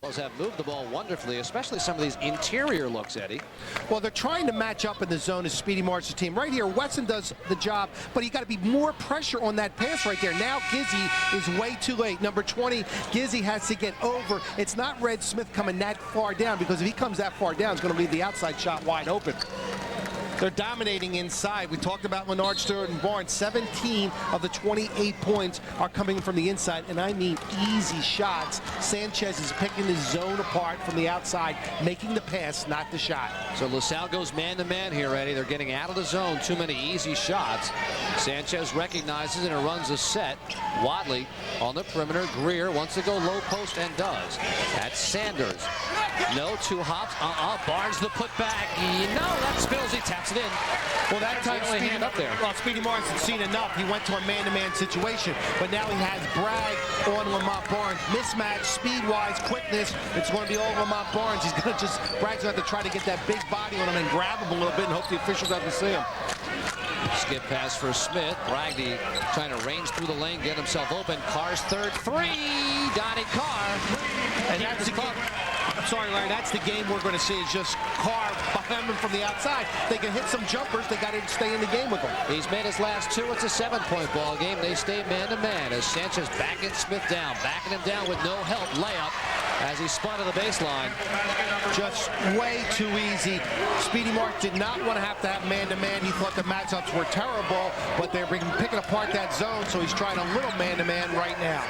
Have moved the ball wonderfully, especially some of these interior looks, Eddie. Well, they're trying to match up in the zone as Speedy March's team. Right here, Wesson does the job, but you got to be more pressure on that pass right there. Now Gizzy is way too late. Number 20, Gizzy has to get over. It's not Red Smith coming that far down, because if he comes that far down, it's going to leave the outside shot wide open. They're dominating inside. We talked about Leonard, Stewart, and Barnes. 17 of the 28 points are coming from the inside, and I mean easy shots. Sanchez is picking his zone apart from the outside, making the pass, not the shot. So LaSalle goes man-to-man here, Eddie. They're getting out of the zone. Too many easy shots. Sanchez recognizes and it runs a set. Wadley on the perimeter. Greer wants to go low post and does. That's Sanders. No, 2 hops. Barnes the putback. No, that spills. He taps it in. Well, that time Speedy up there. Well, Speedy Martin had seen enough. He went to a man-to-man situation, but now he has Bragg on Lamont Barnes. Mismatch, speed-wise, quickness. It's going to be all Lamont Barnes. He's going to Bragg's going to have to try to get that big body on him and grab him a little bit and hope the official doesn't see him. Skip pass for Smith. Bragg trying to range through the lane, get himself open. Carr's third three. Donnie Carr. And that's the game. I'm sorry, Larry. That's the game we're going to see. Is just Carr behind him from the outside. They can hit some jumpers. They got to stay in the game with him. He's made his last 2. It's a 7-point ball game. They stay man-to-man as Sanchez backing Smith down, backing him down with no help. Layup as he spun to the baseline. Just way too easy. Speedy Mark did not want to have man-to-man. He thought the matchups were terrible, but they're picking apart that zone, so he's trying a little man-to-man right now.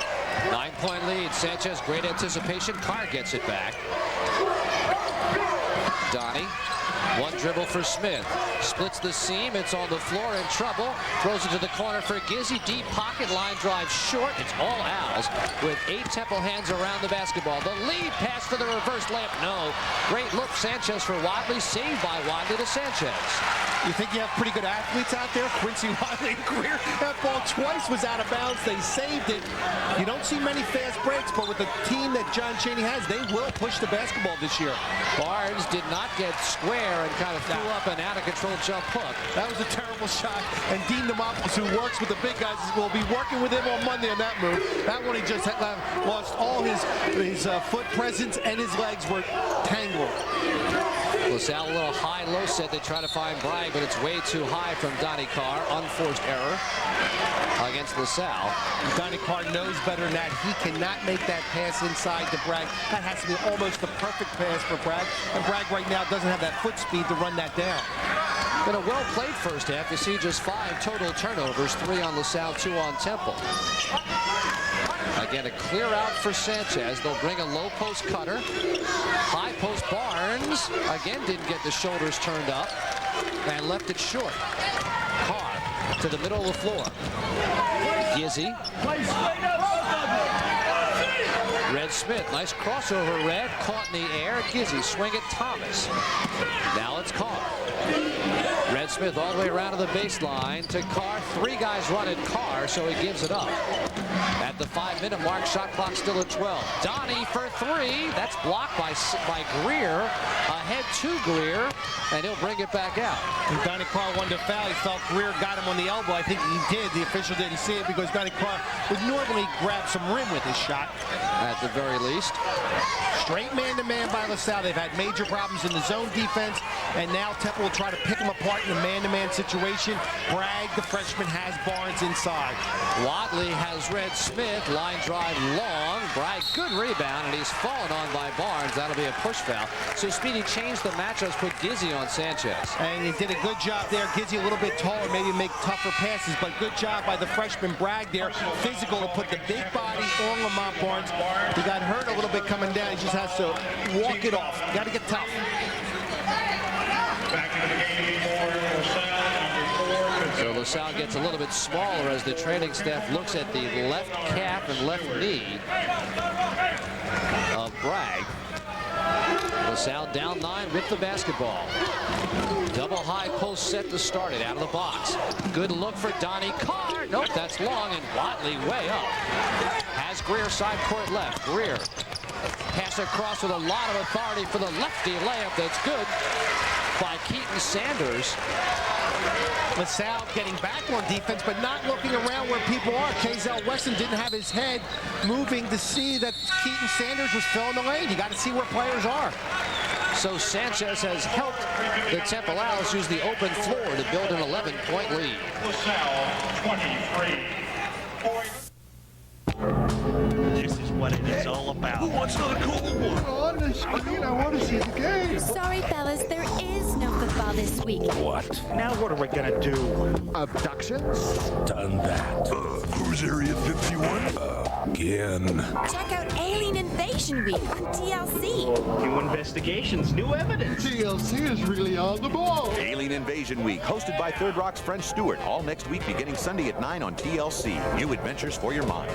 9-point lead. Sanchez, great anticipation. Carr gets it back. Donnie, 1 dribble for Smith. Splits the seam. It's on the floor, in trouble. Throws it to the corner for Gizzy. Deep pocket, line drive short. It's all Al's with 8 Temple hands around the basketball. The lead pass for the reverse layup. No. Great look. Sanchez for Wadley. Saved by Wadley to Sanchez. You think you have pretty good athletes out there? Quincy Wadley and Greer. That ball twice was out of bounds. They saved it. You don't see many fast breaks, but with the team that John Chaney has, they will push the basketball this year. Barnes did not get square and kind of threw up an out-of-control jump hook. That was a terrible shot. And Dean Demopoulos, who works with the big guys, will be working with him on Monday on that move. That one, he just lost all his foot presence, and his legs were tangled. LaSalle a little high-low set. They try to find Bragg, but it's way too high from Donnie Carr. Unforced error against LaSalle. Donnie Carr knows better than that. He cannot make that pass inside to Bragg. That has to be almost the perfect pass for Bragg. And Bragg right now doesn't have that foot speed to run that down. Been a well-played first half. You see just 5 total turnovers, 3 on LaSalle, 2 on Temple. Again, a clear out for Sanchez. They'll bring a low post cutter. High post Barnes. Again, didn't get the shoulders turned up and left it short. Carr to the middle of the floor. Gizzy. Red Smith. Nice crossover, Red. Caught in the air. Gizzy. Swing it, Thomas. Now it's Carr. Red Smith all the way around to the baseline to Carr. 3 guys running Carr, so he gives it up. At the 5-minute mark, shot clock still at 12. Donnie for 3. That's blocked by Greer. Ahead to Greer, and he'll bring it back out. And Donnie Carr wanted to foul. He felt Greer got him on the elbow. I think he did. The official didn't see it because Donnie Carr would normally grab some rim with his shot. At the very least. Straight man-to-man by LaSalle. They've had major problems in the zone defense, and now Temple will try to pick them apart in a man-to-man situation. Bragg, the freshman, has Barnes inside. Wadley has Red Smith. Line drive long. Bragg, good rebound, and he's fallen on by Barnes. That'll be a push foul. So Speedy changed the matchups, put Gizzy on Sanchez. And he did a good job there. Gizzy a little bit taller, maybe make tougher passes, but good job by the freshman Bragg there. Physical to put the big body on Lamont Barnes. He got hurt a little bit coming down. He just has to walk it off. Got to get tough. So LaSalle gets a little bit smaller as the training staff looks at the left calf and left knee of Bragg. LaSalle down 9 with the basketball. Double high post set to start it out of the box. Good look for Donnie Carr. Nope, that's long, and Wadley way up. Has Greer side court left. Greer pass across with a lot of authority for the lefty layup. That's good by Keaton Sanders. LaSalle getting back on defense, but not looking around where people are. Kazel Wesson didn't have his head moving to see that Keaton Sanders was filling the lane. You got to see where players are. So Sanchez has helped the Temple Owls use the open floor to build an 11-point lead. LaSalle 23. This is what it is all about. Who wants another cool one? On the screen, I want to see the game. Sorry, fellas, there is no football this week. What? Now what are we gonna do? Abductions? Done that. Who's Area 51? Again. Check out Alien Invasion Week on TLC. New investigations, new evidence. TLC is really on the ball. Alien Invasion Week, hosted by Third Rock's French Stewart, all next week beginning Sunday at 9 on TLC. New adventures for your mind.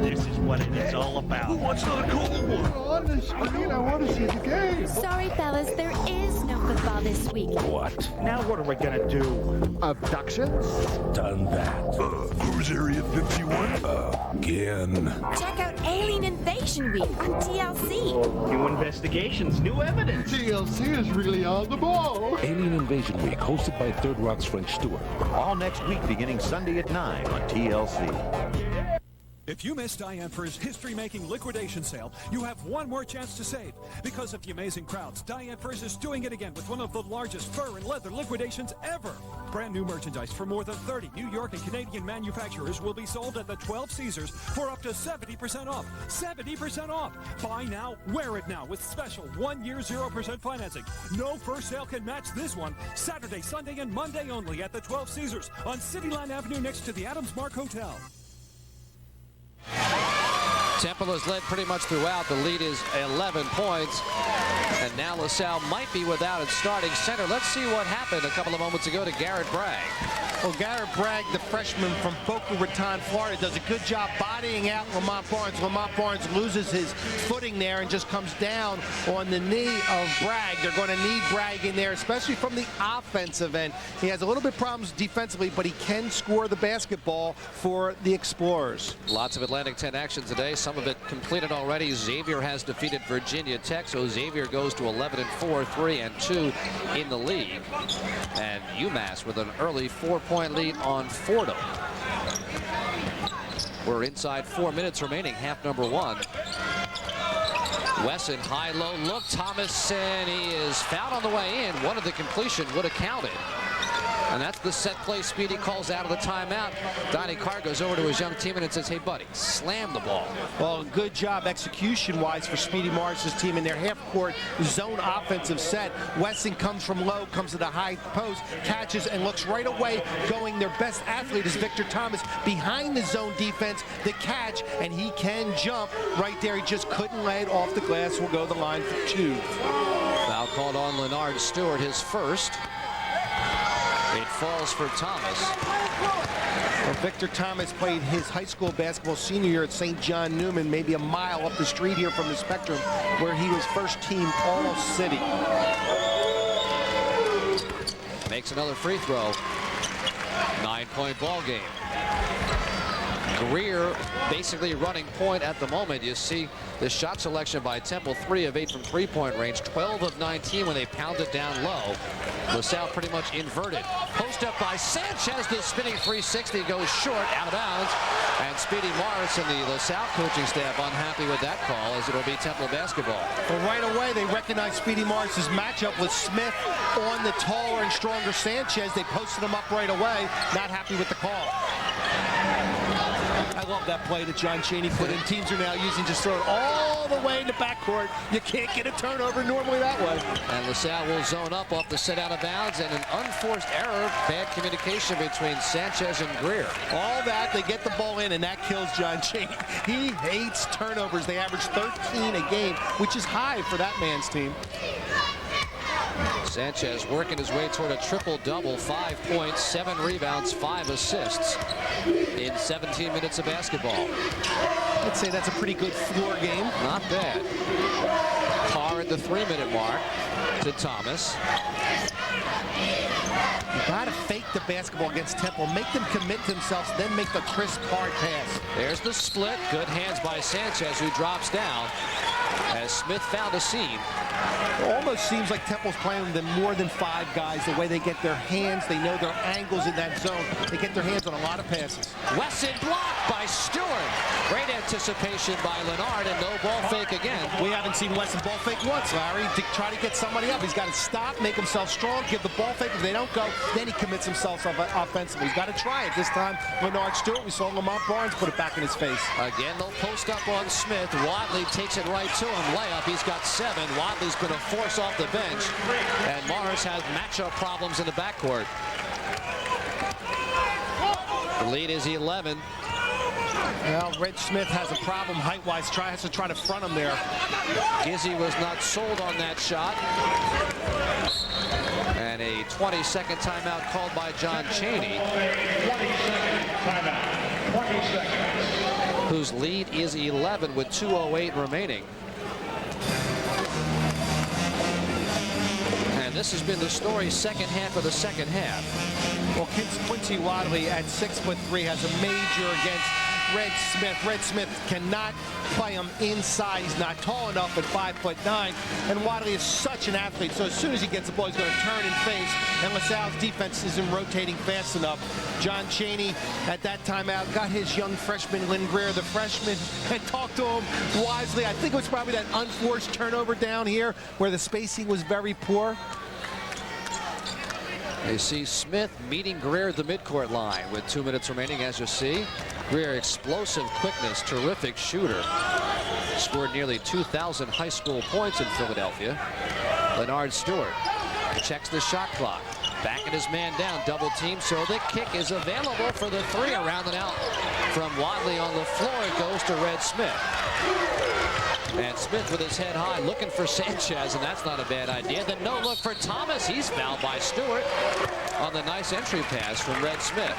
This is what it is all about. Who wants another cool one? On the screen, I want to see the game. Sorry, fellas, there is no football this week. What? Now what are we gonna do? Abductions? Done that. Who's Area 51? Again. Check out Alien Invasion Week on TLC. New investigations, new evidence. TLC is really on the ball. Alien Invasion Week, hosted by Third Rock's French Stewart. All next week beginning Sunday at 9 on TLC. If you missed Diane's history-making liquidation sale, you have one more chance to save. Because of the amazing crowds, Diane Furs is doing it again with one of the largest fur and leather liquidations ever. Brand new merchandise from more than 30 New York and Canadian manufacturers will be sold at the 12 Caesars for up to 70% off. 70% off! Buy now, wear it now with special 1-year 0% financing. No first sale can match this one. Saturday, Sunday, and Monday only at the 12 Caesars on Cityline Avenue next to the Adams Mark Hotel. Temple has led pretty much throughout. The lead is 11 points. And now LaSalle might be without its starting center. Let's see what happened a couple of moments ago to Garrett Bragg. Well, Garrett Bragg, the freshman from Boca Raton, Florida, does a good job bodying out Lamont Barnes. Lamont Barnes loses his footing there and just comes down on the knee of Bragg. They're going to need Bragg in there, especially from the offensive end. He has a little bit problems defensively, but he can score the basketball for the Explorers. Lots of Atlantic 10 action today, some of it completed already. Xavier has defeated Virginia Tech, so Xavier goes to 11-4, 3-2 in the league. And UMass with an early 4-point lead on Fordham. We're inside 4 minutes remaining, half number one. Wesson, high-low look, Thomason, he is fouled on the way in. One of the completion would have counted. And that's the set play Speedy calls out of the timeout. Donnie Carr goes over to his young teammate and says, hey, buddy, slam the ball. Well, good job execution-wise for Speedy Morris's team in their half-court zone offensive set. Wesson comes from low, comes to the high post, catches, and looks right away going. Their best athlete is Victor Thomas behind the zone defense. The catch, and he can jump right there. He just couldn't lay it off the glass. Will go to the line for two. Foul called on Leonard Stewart, his first. It falls for Thomas. Well, Victor Thomas played his high school basketball senior year at St. John Newman, maybe a mile up the street here from the Spectrum, where he was first team All-City. Makes another free throw. 9-point ball game. Greer basically running point at the moment. You see the shot selection by Temple, 3 of 8 from three-point range, 12 of 19 when they pound it down low. LaSalle pretty much inverted. Post up by Sanchez, the spinning 360 goes short, out of bounds. And Speedy Morris and the LaSalle coaching staff unhappy with that call, as it'll be Temple basketball. Well, right away they recognize Speedy Morris's matchup with Smith on the taller and stronger Sanchez. They posted him up right away, not happy with the call. I love that play that John Chaney put in. Teams are now using just throw it all the way in the backcourt. You can't get a turnover normally that way. And LaSalle will zone up off the set out of bounds, and an unforced error, bad communication between Sanchez and Greer. All that, they get the ball in, and that kills John Chaney. He hates turnovers. They average 13 a game, which is high for that man's team. Sanchez working his way toward a triple-double, 5 points, 7 rebounds, 5 assists in 17 minutes of basketball. I'd say that's a pretty good floor game. Not bad. Carr at the 3-minute mark to Thomas. You gotta fake the basketball against Temple, make them commit themselves, then make the crisp hard pass. There's the split. Good hands by Sanchez, who drops down. as Smith found a seam. It almost seems like Temple's playing them more than 5 guys. The way they get their hands, they know their angles in that zone. They get their hands on a lot of passes. Wesson blocked by Stewart. Great anticipation by Leonard, and no ball fake again. We haven't seen Wesson ball fake once, Larry, to try to get somebody up. He's got to stop, make himself strong, give the ball fake. If they don't go, then he commits himself offensively. He's got to try it. This time, Leonard Stewart, we saw Lamont Barnes put it back in his face. Again, they'll post up on Smith. Wadley takes it right to him. Layup, he's got 7. Wadley's been a force off the bench, and Morris has matchup problems in the backcourt. The lead is 11. Well, Red Smith has a problem height-wise. Has to try to front him there. Gizzy was not sold on that shot. And a 20-second timeout called by John Chaney, 20-second timeout. 20 seconds. whose lead is 11 with 2:08 remaining. And this has been the story second half of the second half. Well, Quincy Wadley at 6'3" has a major against Red Smith. Red Smith cannot play him inside. He's not tall enough at 5'9", and Wadley is such an athlete. So as soon as he gets the ball, he's going to turn and face. And LaSalle's defense isn't rotating fast enough. John Chaney at that timeout got his young freshman Lynn Greer, the freshman, and talked to him wisely. I think it was probably that unforced turnover down here where the spacing was very poor. They see Smith meeting Greer at the midcourt line with 2 minutes remaining, as you see. Greer, explosive quickness, terrific shooter. Scored nearly 2,000 high school points in Philadelphia. Leonard Stewart checks the shot clock. Backing his man down, double team, so the kick is available for the 3. Around and out from Wadley on the floor. It goes to Red Smith. And Smith with his head high looking for Sanchez, and that's not a bad idea. The no look for Thomas. He's fouled by Stewart on the nice entry pass from Red Smith.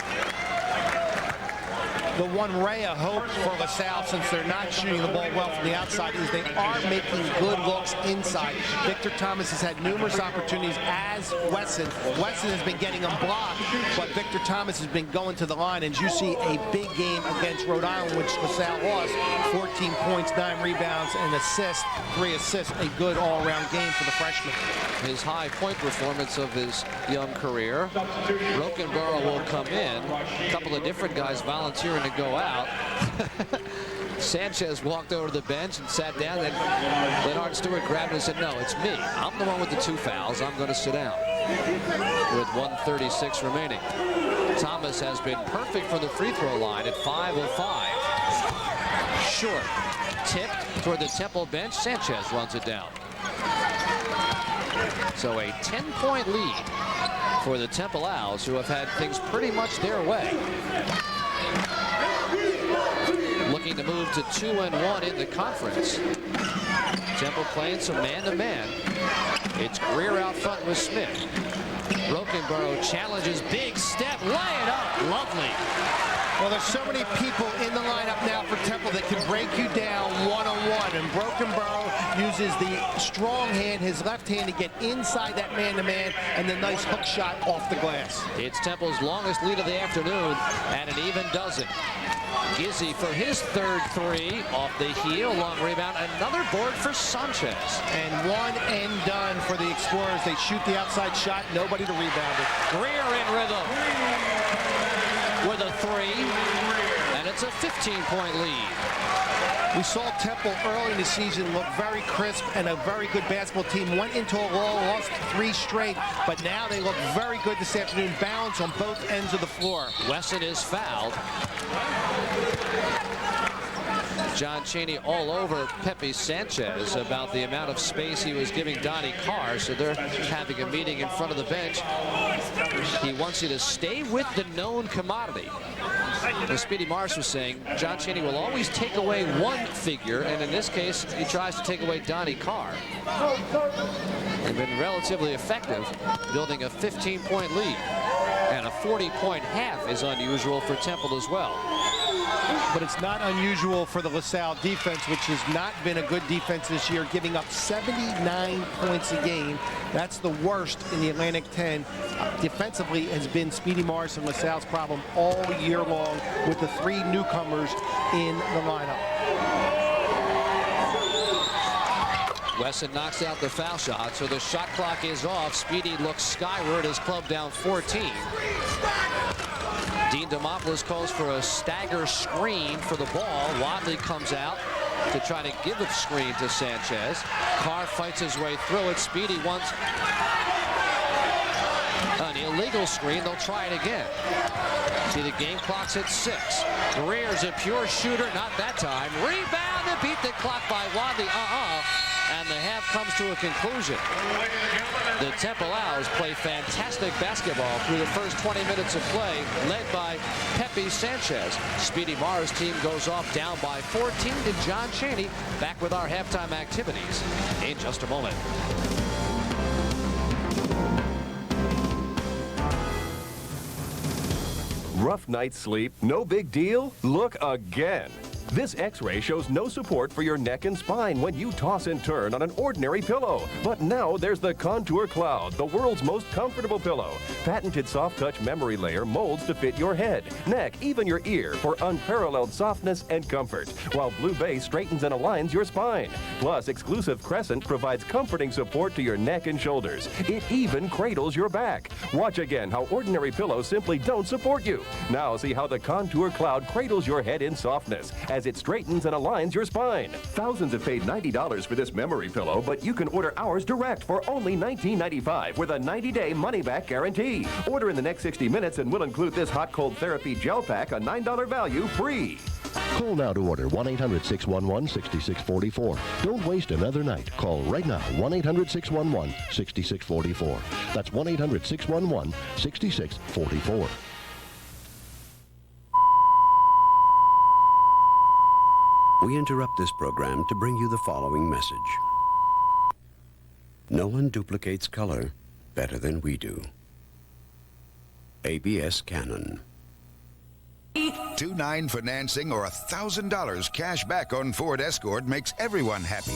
The one ray of hope for LaSalle, since they're not shooting the ball well from the outside, is they are making good looks inside. Victor Thomas has had numerous opportunities as Wesson. Wesson has been getting them blocked, but Victor Thomas has been going to the line. And you see a big game against Rhode Island, which LaSalle lost. 14 points, 9 rebounds, and assists, 3 assists. A good all-around game for the freshman. His high point performance of his young career. Rokenborough will come in. A couple of different guys volunteering to go out. Sanchez walked over to the bench and sat down, and Leonard Stewart grabbed him and said, "No, it's me. I'm the one with the 2 fouls. I'm going to sit down." With 1:36 remaining. Thomas has been perfect for the free throw line at 5:05. Short. Tipped toward the Temple bench. Sanchez runs it down. So a 10-point lead for the Temple Owls, who have had things pretty much their way. Looking to move to 2-1 in the conference. Temple playing some man-to-man. It's Greer out front with Smith. Rokenborough challenges, big step, lay it up, lovely. Well, there's so many people in the lineup now for Temple that can break you down one-on-one, and Rokenborough uses the strong hand, his left hand, to get inside that man-to-man, and the nice hook shot off the glass. It's Temple's longest lead of the afternoon, and an even dozen. Gizzy for his 3rd 3 off the heel, long rebound, another board for Sanchez. And one and done for the Explorers. They shoot the outside shot, nobody to rebound it. Greer in rhythm with a 3, and it's a 15-point lead. We saw Temple early in the season look very crisp and a very good basketball team. Went into a lull, lost 3 straight, but now they look very good this afternoon. Balance on both ends of the floor. Wesson is fouled. John Chaney all over Pepe Sanchez about the amount of space he was giving Donnie Carr, so they're having a meeting in front of the bench. He wants you to stay with the known commodity. As Speedy Morris was saying, John Chaney will always take away one figure, and in this case, he tries to take away Donnie Carr. They've been relatively effective, building a 15-point lead. And a 40-point half is unusual for Temple as well. But it's not unusual for the LaSalle defense, which has not been a good defense this year, giving up 79 points a game. That's the worst in the Atlantic 10. Defensively has been Speedy Morris and LaSalle's problem all year long, with the 3 newcomers in the lineup. Wesson knocks out the foul shot, so the shot clock is off. Speedy looks skyward, his club down 14. Dean Demopoulos calls for a stagger screen for the ball. Wadley comes out to try to give the screen to Sanchez. Carr fights his way through it. Speedy wants an illegal screen. They'll try it again. See, the game clock's at 6. Greer's a pure shooter, not that time. Rebound and beat the clock by Wadley. And the half comes to a conclusion. The Temple Owls play fantastic basketball through the first 20 minutes of play, led by Pepe Sanchez. Speedy Marr's team goes off down by 14, and John Chaney back with our halftime activities in just a moment. Rough night's sleep, no big deal? Look again. This X-ray shows no support for your neck and spine when you toss and turn on an ordinary pillow. But now there's the Contour Cloud, the world's most comfortable pillow. Patented soft-touch memory layer molds to fit your head, neck, even your ear for unparalleled softness and comfort, while Blue Base straightens and aligns your spine. Plus, exclusive Crescent provides comforting support to your neck and shoulders. It even cradles your back. Watch again how ordinary pillows simply don't support you. Now see how the Contour Cloud cradles your head in softness as it straightens and aligns your spine. Thousands have paid $90 for this memory pillow, but you can order ours direct for only $19.95 with a 90-day money-back guarantee. Order in the next 60 minutes and we'll include this hot-cold therapy gel pack, a $9 value, free. Call now to order 1-800-611-6644. Don't waste another night. Call right now, 1-800-611-6644. That's 1-800-611-6644. We interrupt this program to bring you the following message. No one duplicates color better than we do. ABS Canon. 2.9 financing or $1,000 cash back on Ford Escort makes everyone happy.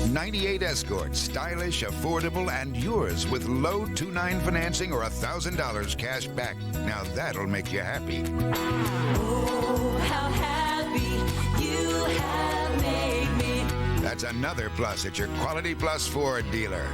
98 Escort, stylish, affordable, and yours with low 2.9 financing or $1,000 cash back. Now that'll make you happy. Oh, how happy you have made me. That's another plus at your Quality Plus Ford dealer.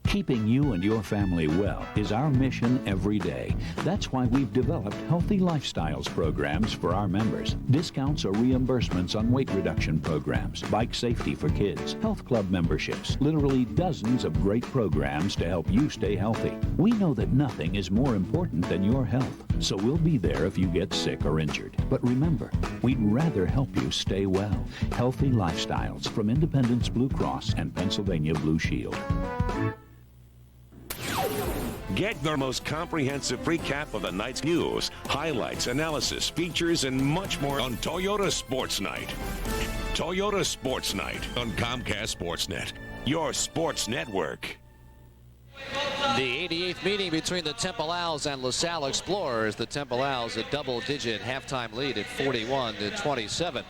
Keeping you and your family well is our mission every day. That's why we've developed Healthy Lifestyles programs for our members. Discounts or reimbursements on weight reduction programs, bike safety for kids, health club memberships, literally dozens of great programs to help you stay healthy. We know that nothing is more important than your health, so we'll be there if you get sick or injured. But remember, we'd rather help you stay well. Healthy Lifestyles from Independence Blue Cross and Pennsylvania Blue Shield. Get the most comprehensive recap of the night's news, highlights, analysis, features, and much more on Toyota Sports Night. Toyota Sports Night on Comcast Sportsnet, your sports network. The 88th meeting between the Temple Owls and LaSalle Explorers. The Temple Owls a double-digit halftime lead at 41-27.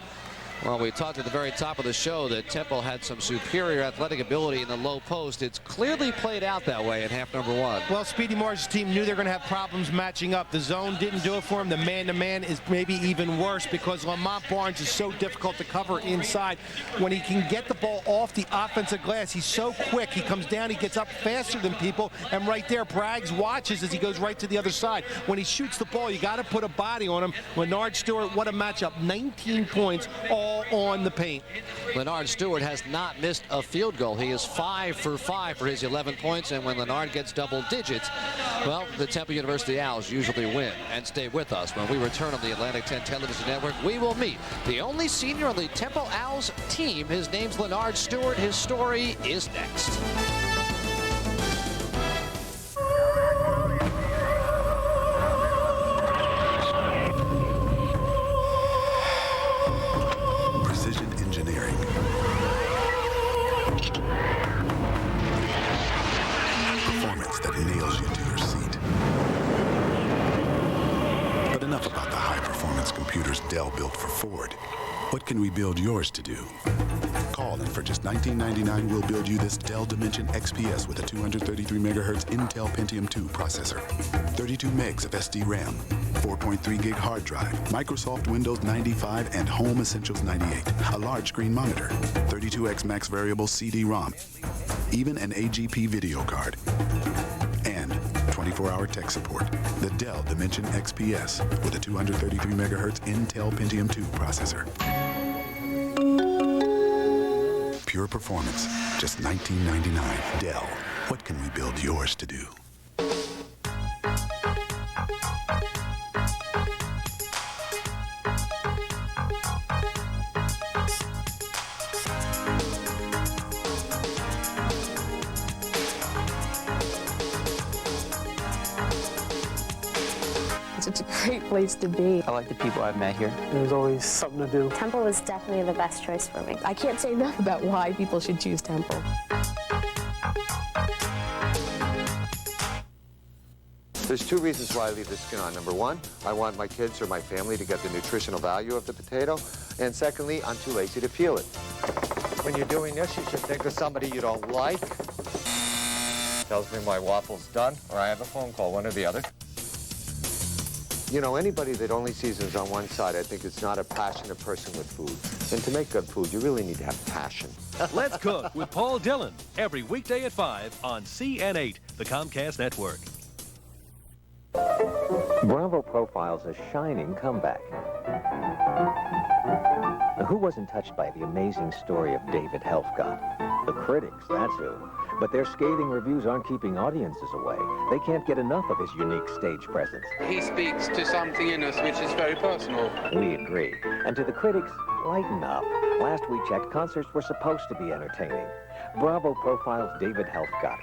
Well, we talked at the very top of the show that Temple had some superior athletic ability in the low post. It's clearly played out that way in half number one. Well, Speedy Marsh's team knew they were going to have problems matching up. The zone didn't do it for him. The man-to-man is maybe even worse because Lamont Barnes is so difficult to cover inside. When he can get the ball off the offensive glass, he's so quick. He comes down, he gets up faster than people, and right there, Braggs watches as he goes right to the other side. When he shoots the ball, you got to put a body on him. Leonard Stewart, what a matchup. 19 points, all on the paint. Leonard Stewart has not missed a field goal. He is 5 for 5 for his 11 points, and when Leonard gets double digits, well, the Temple University Owls usually win. And stay with us. When we return on the Atlantic 10 Television Network, we will meet the only senior on the Temple Owls team. His name's Leonard Stewart. His story is next. Dell built for Ford. What can we build yours to do? Call and for just $19.99, we'll build you this Dell Dimension XPS with a 233 MHz Intel Pentium 2 processor, 32 megs of SD RAM, 4.3 gig hard drive, Microsoft Windows 95 and Home Essentials 98, a large screen monitor, 32x max variable CD-ROM, even an AGP video card, and 24-hour tech support. The Dell Dimension XPS with a 233 MHz Intel Pentium 2 processor. Pure performance, just $19.99. Dell, what can we build yours to do? It's a great place to be. I like the people I've met here. There's always something to do. Temple was definitely the best choice for me. I can't say enough about why people should choose Temple. There's two reasons why I leave the skin on. Number one, I want my kids or my family to get the nutritional value of the potato. And secondly, I'm too lazy to peel it. When you're doing this, you should think of somebody you don't like. Tells me my waffle's done, or I have a phone call, one or the other. You know, anybody that only seasons on one side, I think it's not a passionate person with food. And to make good food, you really need to have passion. Let's Cook with Paul Dillon, every weekday at 5 on CN8, the Comcast Network. Bravo profiles a shining comeback. Now, who wasn't touched by the amazing story of David Helfgott? The critics, that's who. But their scathing reviews aren't keeping audiences away. They can't get enough of his unique stage presence. He speaks to something in us which is very personal. We agree. And to the critics, lighten up. Last we checked, concerts were supposed to be entertaining. Bravo profiles David Helfgott.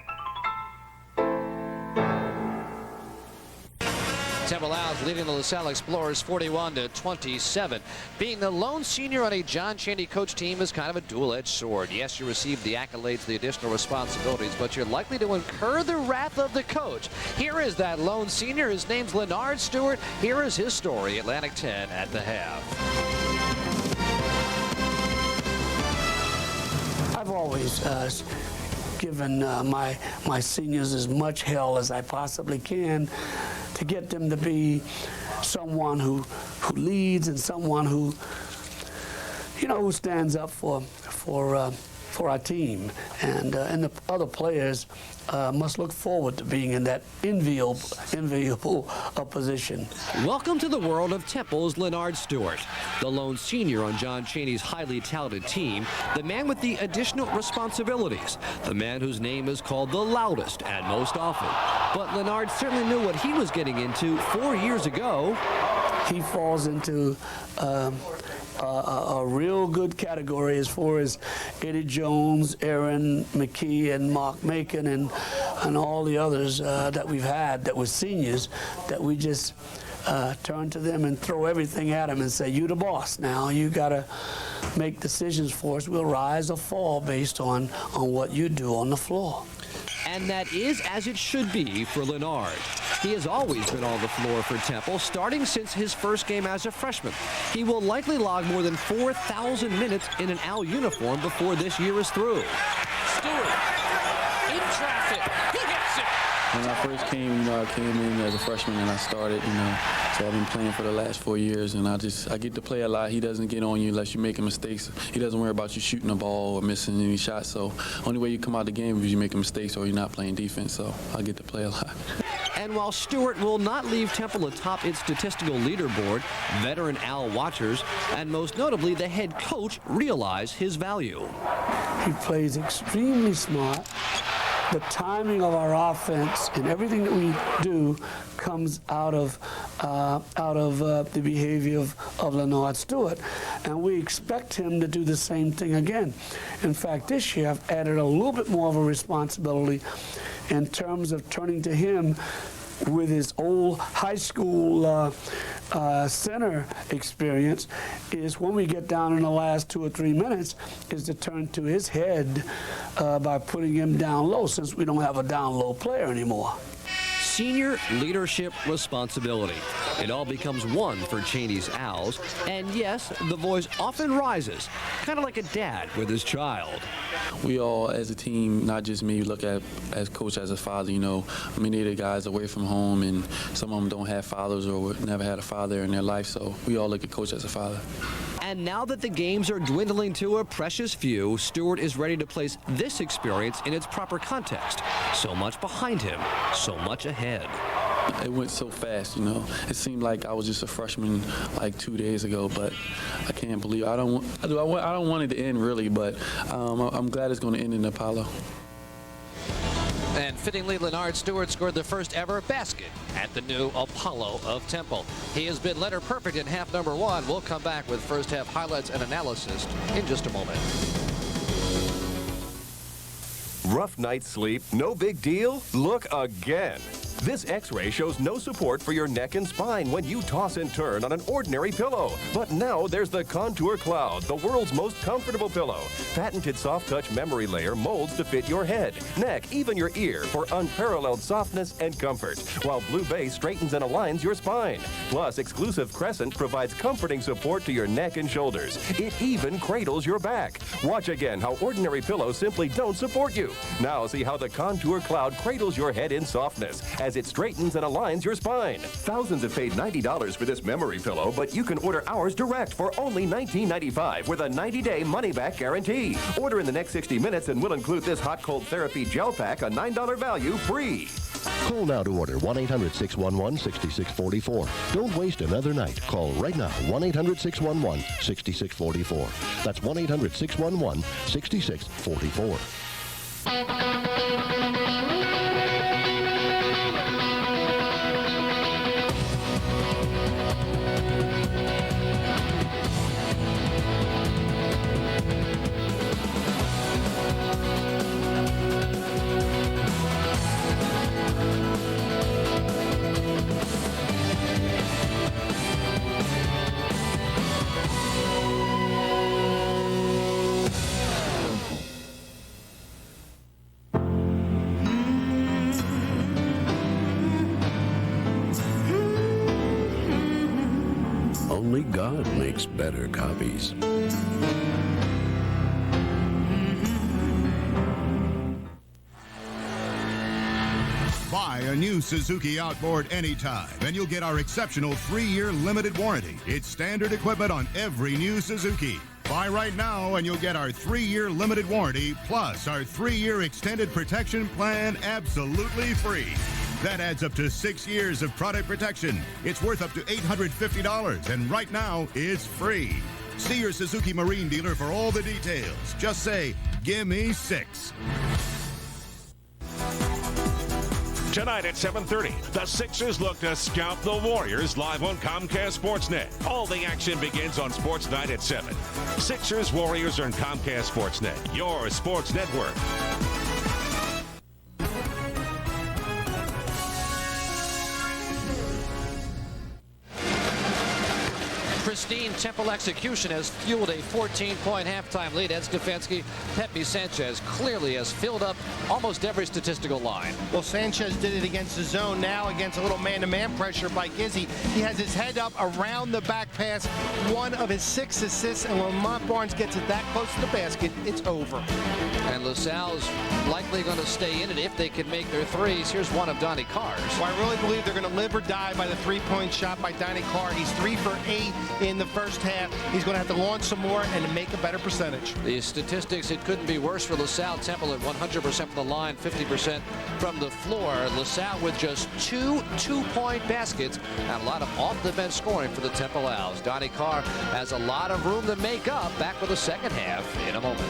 Temple Owls leading the LaSalle Explorers 41-27. Being the lone senior on a John Chaney coach team is kind of a dual-edged sword. Yes, you receive the accolades, the additional responsibilities, but you're likely to incur the wrath of the coach. Here is that lone senior. His name's Leonard Stewart. Here is his story, Atlantic 10 at the half. I've always given my seniors as much hell as I possibly can to get them to be someone who leads and someone who stands up for our team, and the other players must look forward to being in that enviable position. Welcome to the world of Temple's Leonard Stewart, the lone senior on John Chaney's highly talented team, the man with the additional responsibilities, the man whose name is called the loudest and most often. But Leonard certainly knew what he was getting into 4 years ago. He falls into a real good category as far as Eddie Jones, Aaron McKee, and Mark Macon, and all the others that we've had that were seniors, that we just turn to them and throw everything at them and say, you the boss now. You got to make decisions for us. We'll rise or fall based on what you do on the floor. And that is as it should be for Leonard. He has always been on the floor for Temple, starting since his first game as a freshman. He will likely log more than 4,000 minutes in an Owl uniform before this year is through. Stewart, in traffic, he hits it! When I first came, I came in as a freshman and I started, so I've been playing for the last 4 years, and I get to play a lot. He doesn't get on you unless you're making mistakes. He doesn't worry about you shooting the ball or missing any shots, so only way you come out the game is you making mistakes or you're not playing defense, so I get to play a lot. And while Stewart will not leave Temple atop its statistical leaderboard, veteran Owl watchers, and most notably the head coach, realize his value. He plays extremely smart. The timing of our offense and everything that we do comes out of the behavior of Leonard Stewart, and we expect him to do the same thing again. In fact, this year I've added a little bit more of a responsibility in terms of turning to him with his old high school center experience, is when we get down in the last 2 or 3 minutes, is to turn to his head by putting him down low, since we don't have a down low player anymore. Senior leadership responsibility. It all becomes one for Cheney's Owls. And yes, the voice often rises, kind of like a dad with his child. We all, as a team, not just me, look at as coach as a father. You know, many of the guys away from home, and some of them don't have fathers or never had a father in their life. So we all look at coach as a father. And now that the games are dwindling to a precious few, Stewart is ready to place this experience in its proper context. So much behind him, so much ahead. It went so fast, you know. It seemed like I was just a freshman like 2 days ago, but I can't believe I don't want it to end really, but I'm glad it's going to end in Apollo. And fittingly, Leonard Stewart scored the first ever basket at the new Apollo of Temple. He has been letter perfect in half number one. We'll come back with first half highlights and analysis in just a moment. Rough night's sleep, no big deal? Look again. This X-ray shows no support for your neck and spine when you toss and turn on an ordinary pillow. But now there's the Contour Cloud, the world's most comfortable pillow. Patented soft-touch memory layer molds to fit your head, neck, even your ear for unparalleled softness and comfort, while Blue Base straightens and aligns your spine. Plus, exclusive Crescent provides comforting support to your neck and shoulders. It even cradles your back. Watch again how ordinary pillows simply don't support you. Now see how the Contour Cloud cradles your head in softness as it straightens and aligns your spine. Thousands have paid $90 for this memory pillow, but you can order ours direct for only $19.95 with a 90-day money-back guarantee. Order in the next 60 minutes and we'll include this hot-cold therapy gel pack, a $9 value, free. Call now to order 1-800-611-6644. Don't waste another night. Call right now, 1-800-611-6644. That's 1-800-611-6644. Only God makes better copies. Buy a new Suzuki Outboard anytime, and you'll get our exceptional 3-year limited warranty. It's standard equipment on every new Suzuki. Buy right now, and you'll get our 3-year limited warranty, plus our 3-year extended protection plan absolutely free. That adds up to 6 years of product protection. It's worth up to $850, and right now, it's free. See your Suzuki Marine dealer for all the details. Just say, "Give me 6." Tonight at 7:30, the Sixers look to scout the Warriors live on Comcast Sportsnet. All the action begins on Sports Night at 7. Sixers, Warriors are on Comcast Sportsnet, your sports network. Pristine Temple execution has fueled a 14-point halftime lead. Ed Stefanski, Pepe Sanchez clearly has filled up almost every statistical line. Well, Sanchez did it against the zone. Now against a little man-to-man pressure by Gizzy. He has his head up around the back pass. One of his 6 assists, and when Lamont Barnes gets it that close to the basket, it's over. And LaSalle's likely going to stay in it if they can make their threes. Here's one of Donnie Carr's. Well, I really believe they're going to live or die by the three-point shot by Donnie Carr. He's 3 for 8 in the first half. He's going to have to launch some more and make a better percentage. The statistics, it couldn't be worse for LaSalle. Temple at 100% from the line, 50% from the floor. LaSalle with just 2 two-point baskets and a lot of off-the-bench scoring for the Temple Owls. Donnie Carr has a lot of room to make up. Back with the second half in a moment.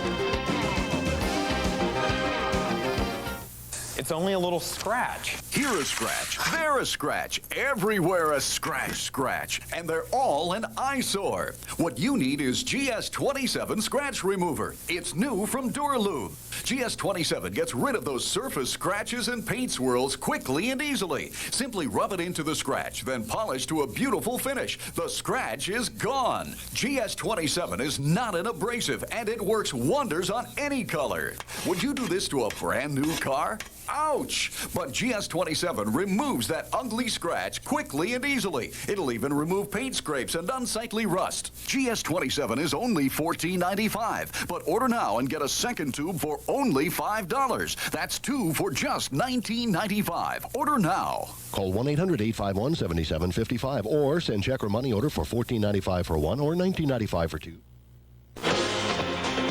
It's only a little scratch. Here a scratch, there a scratch, everywhere a scratch. And they're all an eyesore. What you need is GS27 Scratch Remover. It's new from Duralube. GS27 gets rid of those surface scratches and paint swirls quickly and easily. Simply rub it into the scratch, then polish to a beautiful finish. The scratch is gone. GS27 is not an abrasive, and it works wonders on any color. Would you do this to a brand new car? Ouch! But GS27 removes that ugly scratch quickly and easily. It'll even remove paint scrapes and unsightly rust. GS27 is only $14.95, but order now and get a second tube for only $5. That's 2 for just $19.95. Order now. Call 1-800-851-7755 or send check or money order for $14.95 for one or $19.95 for two.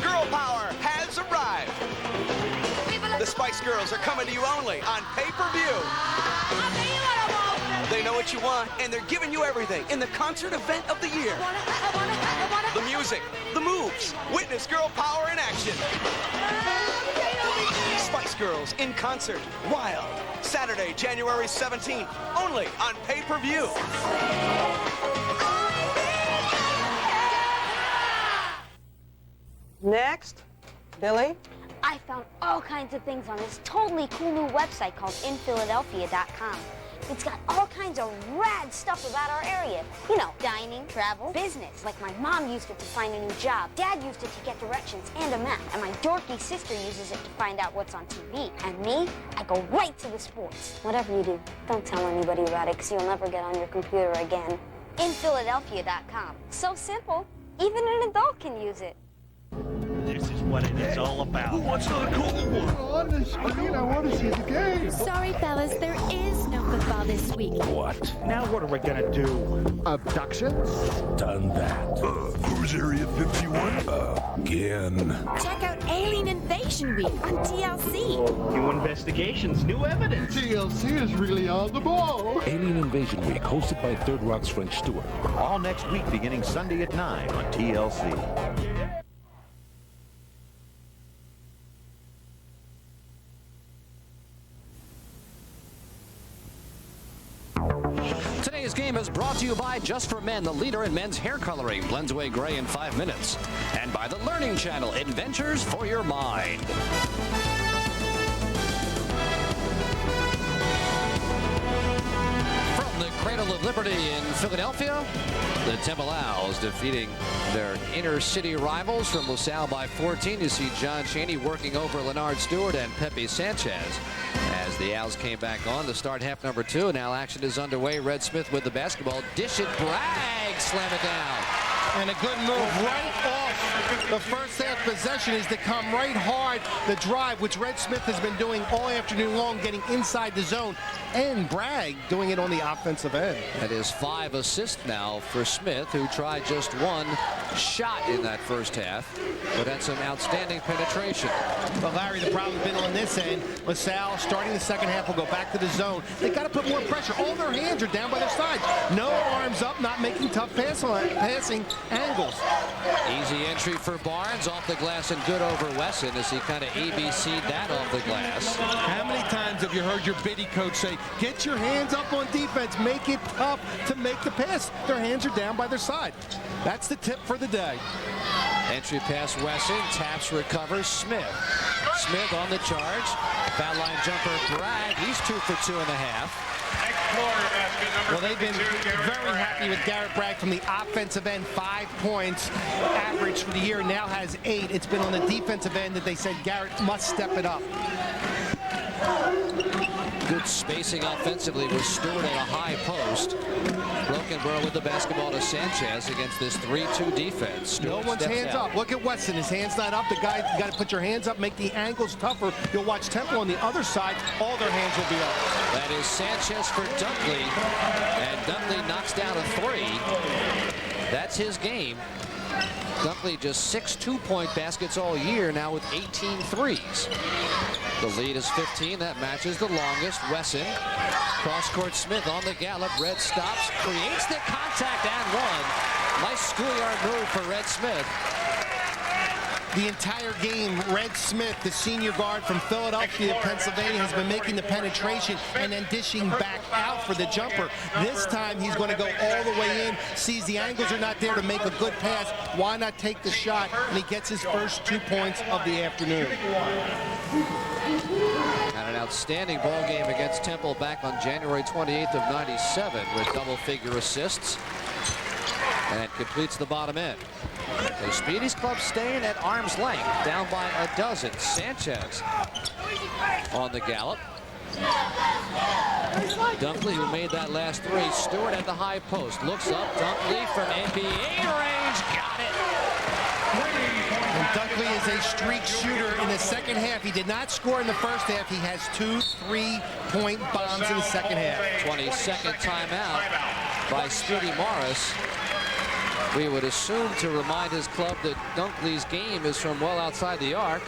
Girl power has arrived. The Spice Girls are coming to you only on pay-per-view. They know what you want, and they're giving you everything in the concert event of the year. The music, the moves. Witness girl power in action. Spice Girls in concert. Wild. Saturday, January 17th. Only on pay-per-view. Next, Billy. I found all kinds of things on this totally cool new website called InPhiladelphia.com. It's got all kinds of rad stuff about our area. You know, dining, travel, business. Like my mom used it to find a new job. Dad used it to get directions and a map. And my dorky sister uses it to find out what's on TV. And me, I go right to the sports. Whatever you do, don't tell anybody about it, because you'll never get on your computer again. InPhiladelphia.com. So simple, even an adult can use it. This is what it is all about. Who wants another cool one? On the screen, I want to see the game. Sorry, fellas, there is no football this week. What? Now what are we gonna do? Abductions? Done that. Cruise Area 51? Again. Check out Alien Invasion Week on TLC. New investigations, new evidence. TLC is really on the ball. Alien Invasion Week, hosted by Third Rock's Frank Stewart. All next week, beginning Sunday at 9 on TLC. Today's game is brought to you by Just for Men, the leader in men's hair coloring. Blends away gray in 5 minutes. And by the Learning Channel, Adventures for Your Mind. From the Cradle of Liberty in Philadelphia, the Temple Owls defeating their inner city rivals from LaSalle by 14. You see John Chaney working over Leonard Stewart and Pepe Sanchez. As the Owls came back on to start half number 2. Now action is underway. Red Smith with the basketball. Dish it. Bragg slam it down. And a good move right off the first half possession is to come right hard. The drive, which Red Smith has been doing all afternoon long, getting inside the zone. And Bragg doing it on the offensive end. That is 5 assists now for Smith, who tried just 1 shot in that first half, but had some outstanding penetration. But Larry, the problem's been on this end. LaSalle, starting the second half, will go back to the zone. They got to put more pressure. All their hands are down by their sides. No arms up, not making tough passing angles. Easy entry for Barnes, off the glass and good over Wesson as he kind of ABC'd that off the glass. How many times have you heard your biddy coach say, get your hands up on defense, make it tough to make the pass? Their hands are down by their side. That's the tip for the day. Entry pass Wesson, taps, recovers, Smith. Smith on the charge. Foul line jumper Bragg, he's 2 for 2.5. Well, they've been very happy with Garrett Bragg from the offensive end. 5 points average for the year, now has 8. It's been on the defensive end that they said Garrett must step it up. Good spacing offensively with Stewart at a high post. Brokenborough with the basketball to Sanchez against this 3-2 defense. Stewart no one's hands up. Look at Wesson. His hand's not up. The guy, you got to put your hands up, make the angles tougher. You'll watch Temple on the other side. All their hands will be up. That is Sanchez for Dunkley. And Dunkley knocks down a 3. That's his game. Dunkley just 6 2-point baskets all year, now with 18 threes. The lead is 15. That matches the longest. Wesson. Cross-court Smith on the gallop. Red stops, creates the contact and 1. Nice schoolyard move for Red Smith. The entire game, Red Smith, the senior guard from Philadelphia, Pennsylvania, has been making the penetration and then dishing back out for the jumper. This time he's going to go all the way in, sees the angles are not there to make a good pass. Why not take the shot? And he gets his first 2 points of the afternoon. Had an outstanding ball game against Temple back on January 28th of '97 with double-figure assists. And completes the bottom end. The Speedies club staying at arm's length, down by a dozen. Sanchez on the gallop. Dunkley, who made that last three. Stewart at the high post. Looks up. Dunkley from NBA range. Got it. And Dunkley is a streak shooter in the second half. He did not score in the first half. He has 2 3-point bombs in the second half. 22nd timeout by Speedy Morris. We would assume to remind his club that Dunkley's game is from well outside the arc.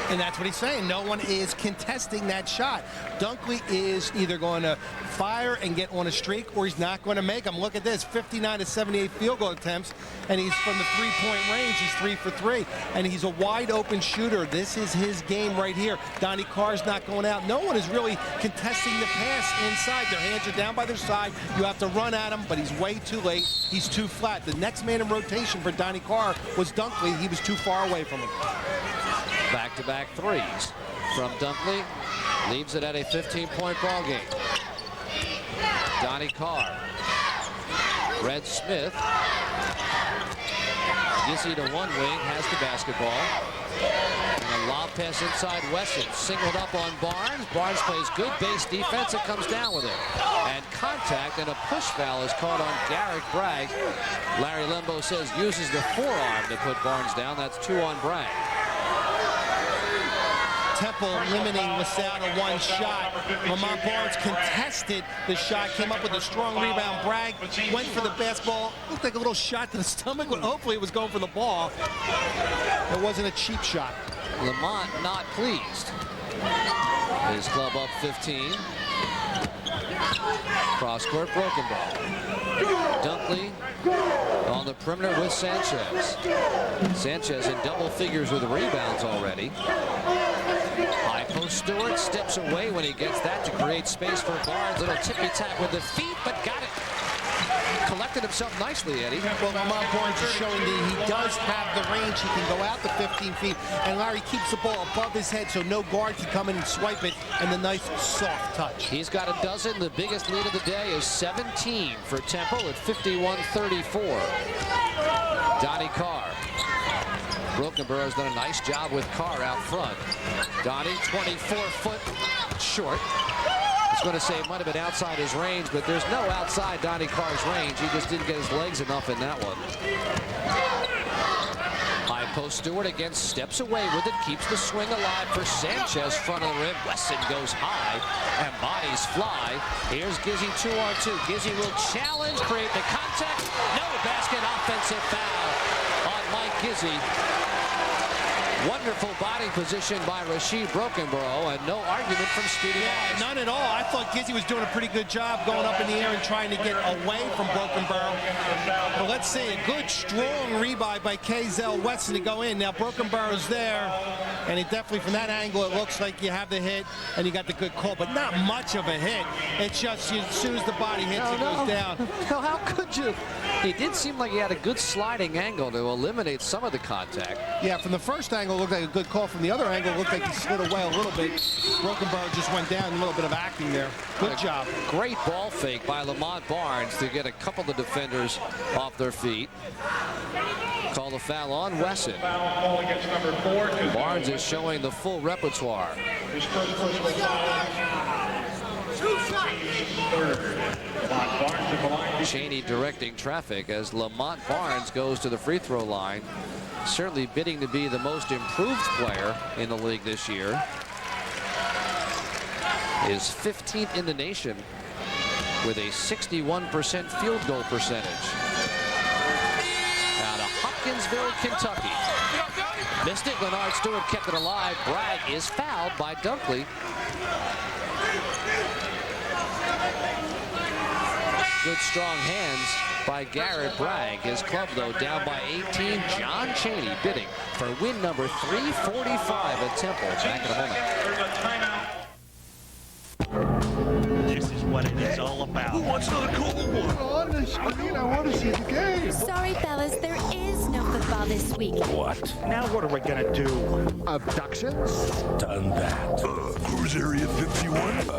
And that's what he's saying. No one is contesting that shot. Dunkley is either going to fire and get on a streak, or he's not going to make them. Look at this, 59 to 78 field goal attempts, and he's from the three-point range. He's 3 for 3, and he's a wide-open shooter. This is his game right here. Donnie Carr's not going out. No one is really contesting the pass inside. Their hands are down by their side. You have to run at him, but he's way too late. He's too flat. The next man in rotation for Donnie Carr was Dunkley. He was too far away from him. Back-to-back threes from Dunkley. Leaves it at a 15-point ball game. Donnie Carr. Red Smith. Gizzy to one wing, has the basketball. And a lob pass inside Wesson. Singled up on Barnes. Barnes plays good base defense and comes down with it. And contact and a push foul is caught on Garrett Bragg. Larry Lembo says uses the forearm to put Barnes down. That's 2 on Bragg. Temple limiting LaSalle to one shot. Lamont Barnes contested the shot, came up with a strong rebound. Bragg went for the basketball. Looked like a little shot to the stomach, but hopefully it was going for the ball. It wasn't a cheap shot. Lamont not pleased. His club up 15. Cross court, broken ball. Dunkley on the perimeter with Sanchez. Sanchez in double figures with rebounds already. High post Stewart steps away when he gets that to create space for Barnes. Little tippy-tap with the feet, but got it. Collected himself nicely, Eddie. Well, Lamont Barnes is showing that he does have the range. He can go out to 15 feet. And Larry keeps the ball above his head so no guard can come in and swipe it. And the nice soft touch. He's got a dozen. The biggest lead of the day is 17 for Temple at 51-34. Donnie Carr. Brokenborough's done a nice job with Carr out front. Donnie, 24-foot short. I was going to say it might have been outside his range, but there's no outside Donnie Carr's range. He just didn't get his legs enough in that one. High post Stewart again, steps away with it, keeps the swing alive for Sanchez, front of the rim. Wesson goes high, and bodies fly. Here's Gizzy 2-on-2. Gizzy will challenge, create the contact. No basket, offensive foul on Mike Gizzy. Wonderful body position by Rasheed Brokenborough, and no argument from Speedy Morris. None at all. I thought Gizzy was doing a pretty good job going up in the air and trying to get away from Brokenborough. But let's see, a good, strong rebound by Kezell Wesson to go in. Now, Brokenborough's there, and it definitely, from that angle, it looks like you have the hit, and you got the good call, but not much of a hit. It's just as soon as the body hits, it goes down. No, how could you? He did seem like he had a good sliding angle to eliminate some of the contact. Yeah, from the first angle, it looked like a good call. From the other angle, it looked like he slid away a little bit. Brokenborough just went down, a little bit of acting there. Good job. Great ball fake by Lamont Barnes to get a couple of defenders off their feet. Call the foul on Wesson. Barnes is showing the full repertoire. Cheney directing traffic as Lamont Barnes goes to the free throw line. Certainly bidding to be the most improved player in the league this year. Is 15th in the nation with a 61% field goal percentage. Now to Hopkinsville, Kentucky. Missed it. Leonard Stewart kept it alive. Bragg is fouled by Dunkley. Good strong hands by Garrett Bragg. His club, though, down by 18. John Cheney bidding for win number 345 at Temple. Back in a moment. This is what it is all about. Who wants another cool one? On the screen, I want to see the game. Sorry, fellas, there is no football this week. What? Now what are we gonna do? Abductions? Done that. Cruise Area 51?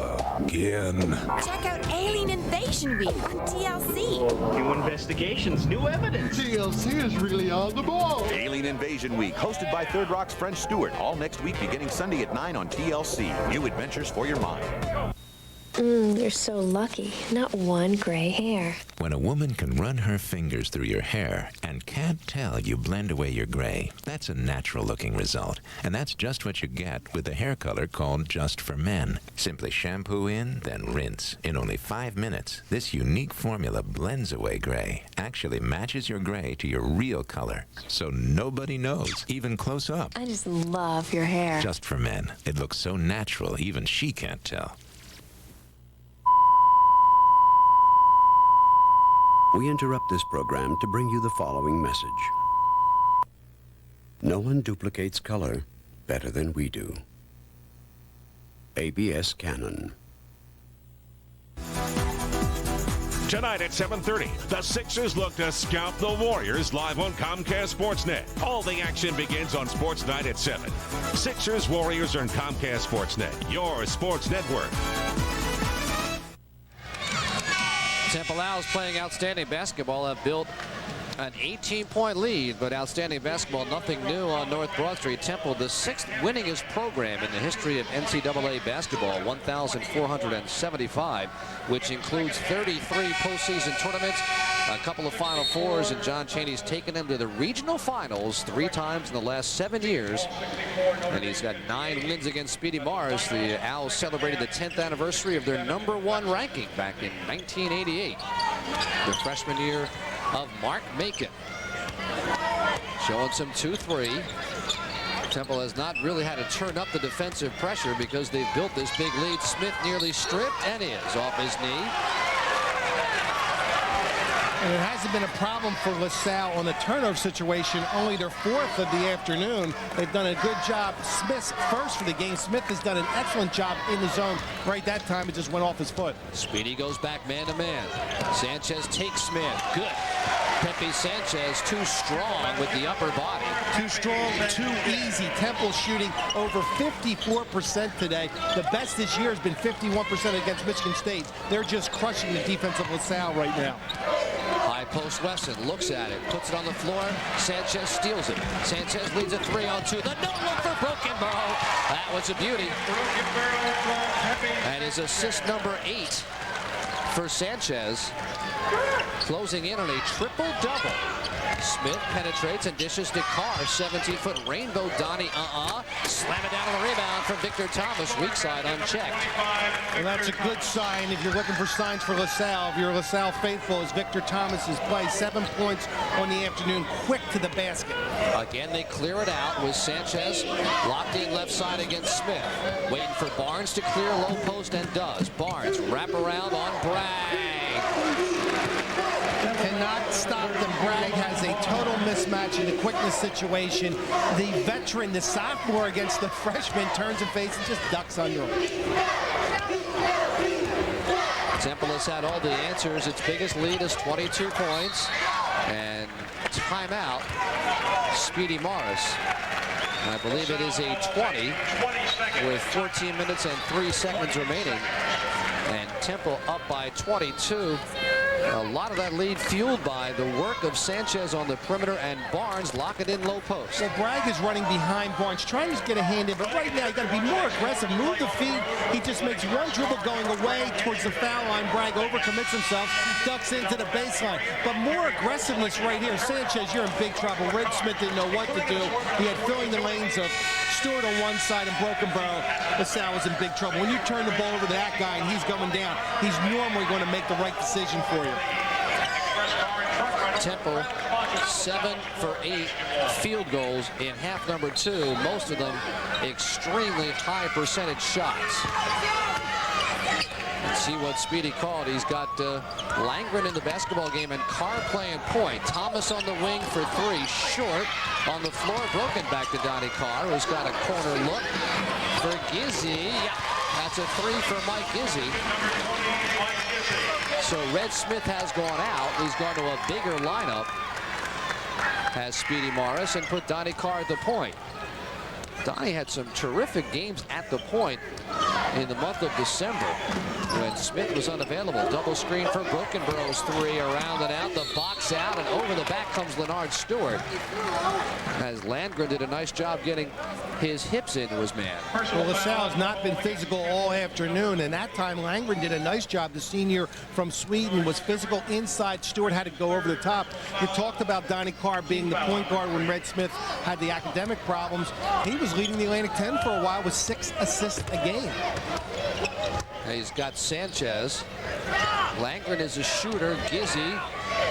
Again. Check out Alien Invasion Invasion Week on TLC. New investigations, new evidence. TLC is really on the ball. Alien Invasion Week, hosted by Third Rock's French Stewart. All next week beginning Sunday at 9 on TLC. New adventures for your mind. You're so lucky. Not one gray hair. When a woman can run her fingers through your hair and can't tell you blend away your gray, that's a natural-looking result. And that's just what you get with the hair color called Just for Men. Simply shampoo in, then rinse. In only 5 minutes, this unique formula blends away gray, actually matches your gray to your real color. So nobody knows, even close up. I just love your hair. Just for Men. It looks so natural, even she can't tell. We interrupt this program to bring you the following message. No one duplicates color better than we do. ABS Canon. Tonight at 7:30, the Sixers look to scalp the Warriors live on Comcast Sportsnet. All the action begins on Sports Night at 7. Sixers, Warriors are on Comcast Sportsnet, your sports network. Temple Owls playing outstanding basketball have built an 18-point lead, but outstanding basketball, nothing new on North Broad Street. Temple, the 6th winningest program in the history of NCAA basketball, 1,475, which includes 33 postseason tournaments, a couple of Final Fours, and John Chaney's taken them to the regional finals 3 times in the last 7 years. And he's got 9 wins against Speedy Morris. The Owls celebrated the 10th anniversary of their #1 ranking back in 1988. The freshman year of Mark Macon. Showing some 2-3. Temple has not really had to turn up the defensive pressure because they've built this big lead. Smith nearly stripped and is off his knee. And it hasn't been a problem for LaSalle on the turnover situation, only their 4th of the afternoon. They've done a good job. Smith's first for the game. Smith has done an excellent job in the zone. Right that time, it just went off his foot. Speedy goes back man-to-man. Sanchez takes Smith. Good. Pepe Sanchez too strong with the upper body. Too strong, too easy. Temple shooting over 54% today. The best this year has been 51% against Michigan State. They're just crushing the defense of LaSalle right now. High post Wesson looks at it, puts it on the floor. Sanchez steals it. Sanchez leads a 3-on-2. The no-look for Brokenborough. That was a beauty. And his assist number 8 for Sanchez. Closing in on a triple-double. Smith penetrates and dishes to Carr. 17-foot rainbow Donnie. Slam it down on the rebound from Victor Thomas. Weak side unchecked. Well, that's a good sign if you're looking for signs for LaSalle. If you're LaSalle faithful, as Victor Thomas's play. 7 points on the afternoon, quick to the basket. Again, they clear it out with Sanchez locked in left side against Smith. Waiting for Barnes to clear low post and does. Barnes wrap around on Bragg. Cannot stop them. Bragg has a total mismatch in the quickness situation. The veteran, the sophomore against the freshman, turns and faces and just ducks under him. Temple has had all the answers. Its biggest lead is 22 points. And timeout, Speedy Morris. I believe it is a 20 with 14 minutes and 3 seconds remaining. And Temple up by 22. A lot of that lead fueled by the work of Sanchez on the perimeter and Barnes lock it in low post. So Bragg is running behind Barnes, trying to get a hand in, but right now you got to be more aggressive, move the feet. He just makes one dribble going away towards the foul line. Bragg overcommits himself, ducks into the baseline. But more aggressiveness right here. Sanchez, you're in big trouble. Red Smith didn't know what to do. He had filling the lanes of Stewart on one side and Brokenborough. LaSalle was in big trouble. When you turn the ball over to that guy and he's going down, he's normally going to make the right decision for you. Temple 7 for 8 field goals in half number 2. Most of them extremely high percentage shots. Let's see what Speedy called. He's got Langren in the basketball game and Carr playing point. Thomas on the wing for 3, short. On the floor, broken back to Donnie Carr, who's got a corner look for Gizzy. Yeah, that's a 3 for Mike Gizzy. So Red Smith has gone out. He's gone to a bigger lineup. Has Speedy Morris and put Donnie Carr at the point. Donnie had some terrific games at the point in the month of December. when Smith was unavailable. Double screen for Brokenborough's three, around and out, the box out, and over the back comes Leonard Stewart. As Landgren did a nice job getting his hips into his man. Well, LaSalle has not been physical all afternoon, and that time Landgren did a nice job. The senior from Sweden was physical inside. Stewart had to go over the top. You talked about Donnie Carr being the point guard when Red Smith had the academic problems. He was leading the Atlantic 10 for a while with 6 assists a game. He's got Sanchez. Landgren is a shooter. Gizzy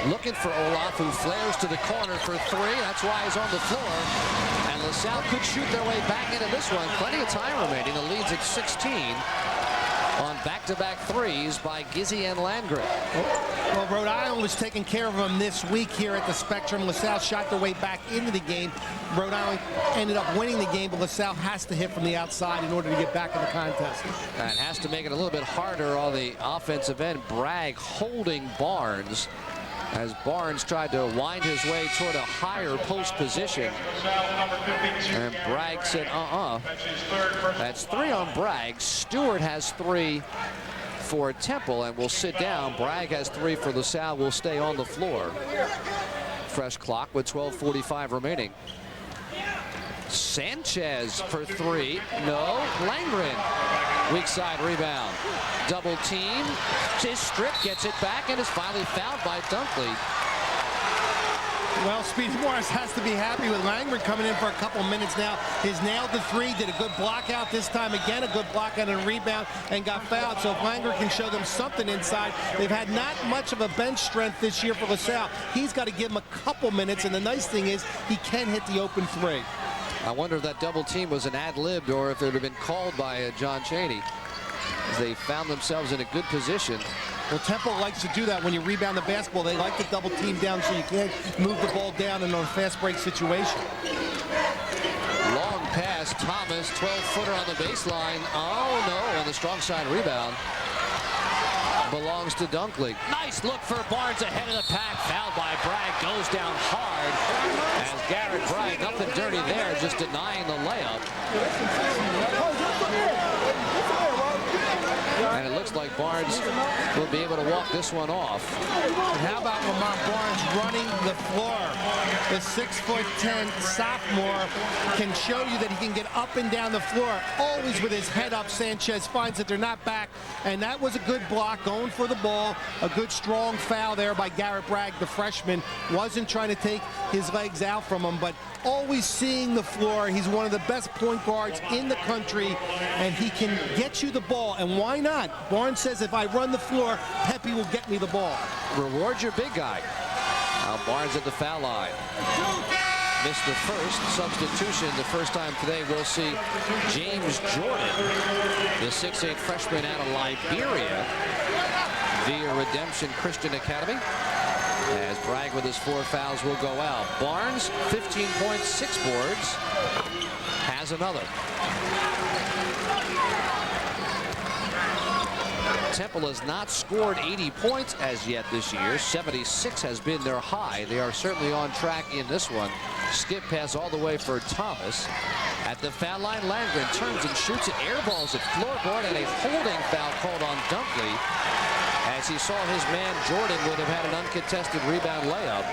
looking for Olaf, who flares to the corner for three. That's why he's on the floor. And LaSalle could shoot their way back into this one. Plenty of time remaining. The lead's at 16 on back-to-back threes by Gizzy and Landgren. Well, Rhode Island was taking care of them this week here at the Spectrum. LaSalle shot their way back into the game. Rhode Island ended up winning the game, but LaSalle has to hit from the outside in order to get back in the contest. And has to make it a little bit harder on the offensive end. Bragg holding Barnes as Barnes tried to wind his way toward a higher post position. And Bragg said, That's 3 on Bragg. Stewart has 3 for Temple and will sit down. Bragg has 3 for LaSalle, will stay on the floor. Fresh clock with 12:45 remaining. Sanchez for 3. No. Landgren. Weak side rebound. Double team. His strip gets it back and is finally fouled by Dunkley. Well, Speedy Morris has to be happy with Landgren coming in for a couple minutes now. He's nailed the 3, did a good block out this time. Again, a good block out and a rebound, and got fouled. So if Landgren can show them something inside, they've had not much of a bench strength this year for LaSalle. He's got to give him a couple minutes, and the nice thing is he can hit the open 3. I wonder if that double team was an ad-libbed or if it would have been called by John Chaney. As they found themselves in a good position. Well, Temple likes to do that when you rebound the basketball. They like to double team down so you can't move the ball down in a fast break situation. Long pass, Thomas, 12-footer on the baseline. Oh, no, and the strong side rebound belongs to Dunkley. Nice look for Barnes ahead of the pack. Fouled by Bragg, goes down hard. As Garrett Bragg, nothing dirty there, just denying the layup. And it looks like Barnes will be able to walk this one off. And how about Lamont Barnes running the floor? The 6'10" sophomore can show you that he can get up and down the floor, always with his head up. Sanchez finds that they're not back, and that was a good block going for the ball. A good strong foul there by Garrett Bragg, the freshman. Wasn't trying to take his legs out from him, but always seeing the floor. He's one of the best point guards in the country, and he can get you the ball, and why not? Barnes says, if I run the floor, Pepe will get me the ball. Reward your big guy. Now Barnes at the foul line. Missed the first substitution. The first time today we'll see James Jordan, the 6'8" freshman out of Liberia, via Redemption Christian Academy. As Bragg with his 4 fouls will go out. Barnes, 15 points, 6 boards, has another. Temple has not scored 80 points as yet this year. 76 has been their high. They are certainly on track in this one. Skip pass all the way for Thomas. At the foul line, Landgren turns and shoots it. Air balls at floorboard, and a holding foul called on Dunkley, as he saw his man Jordan would have had an uncontested rebound layup.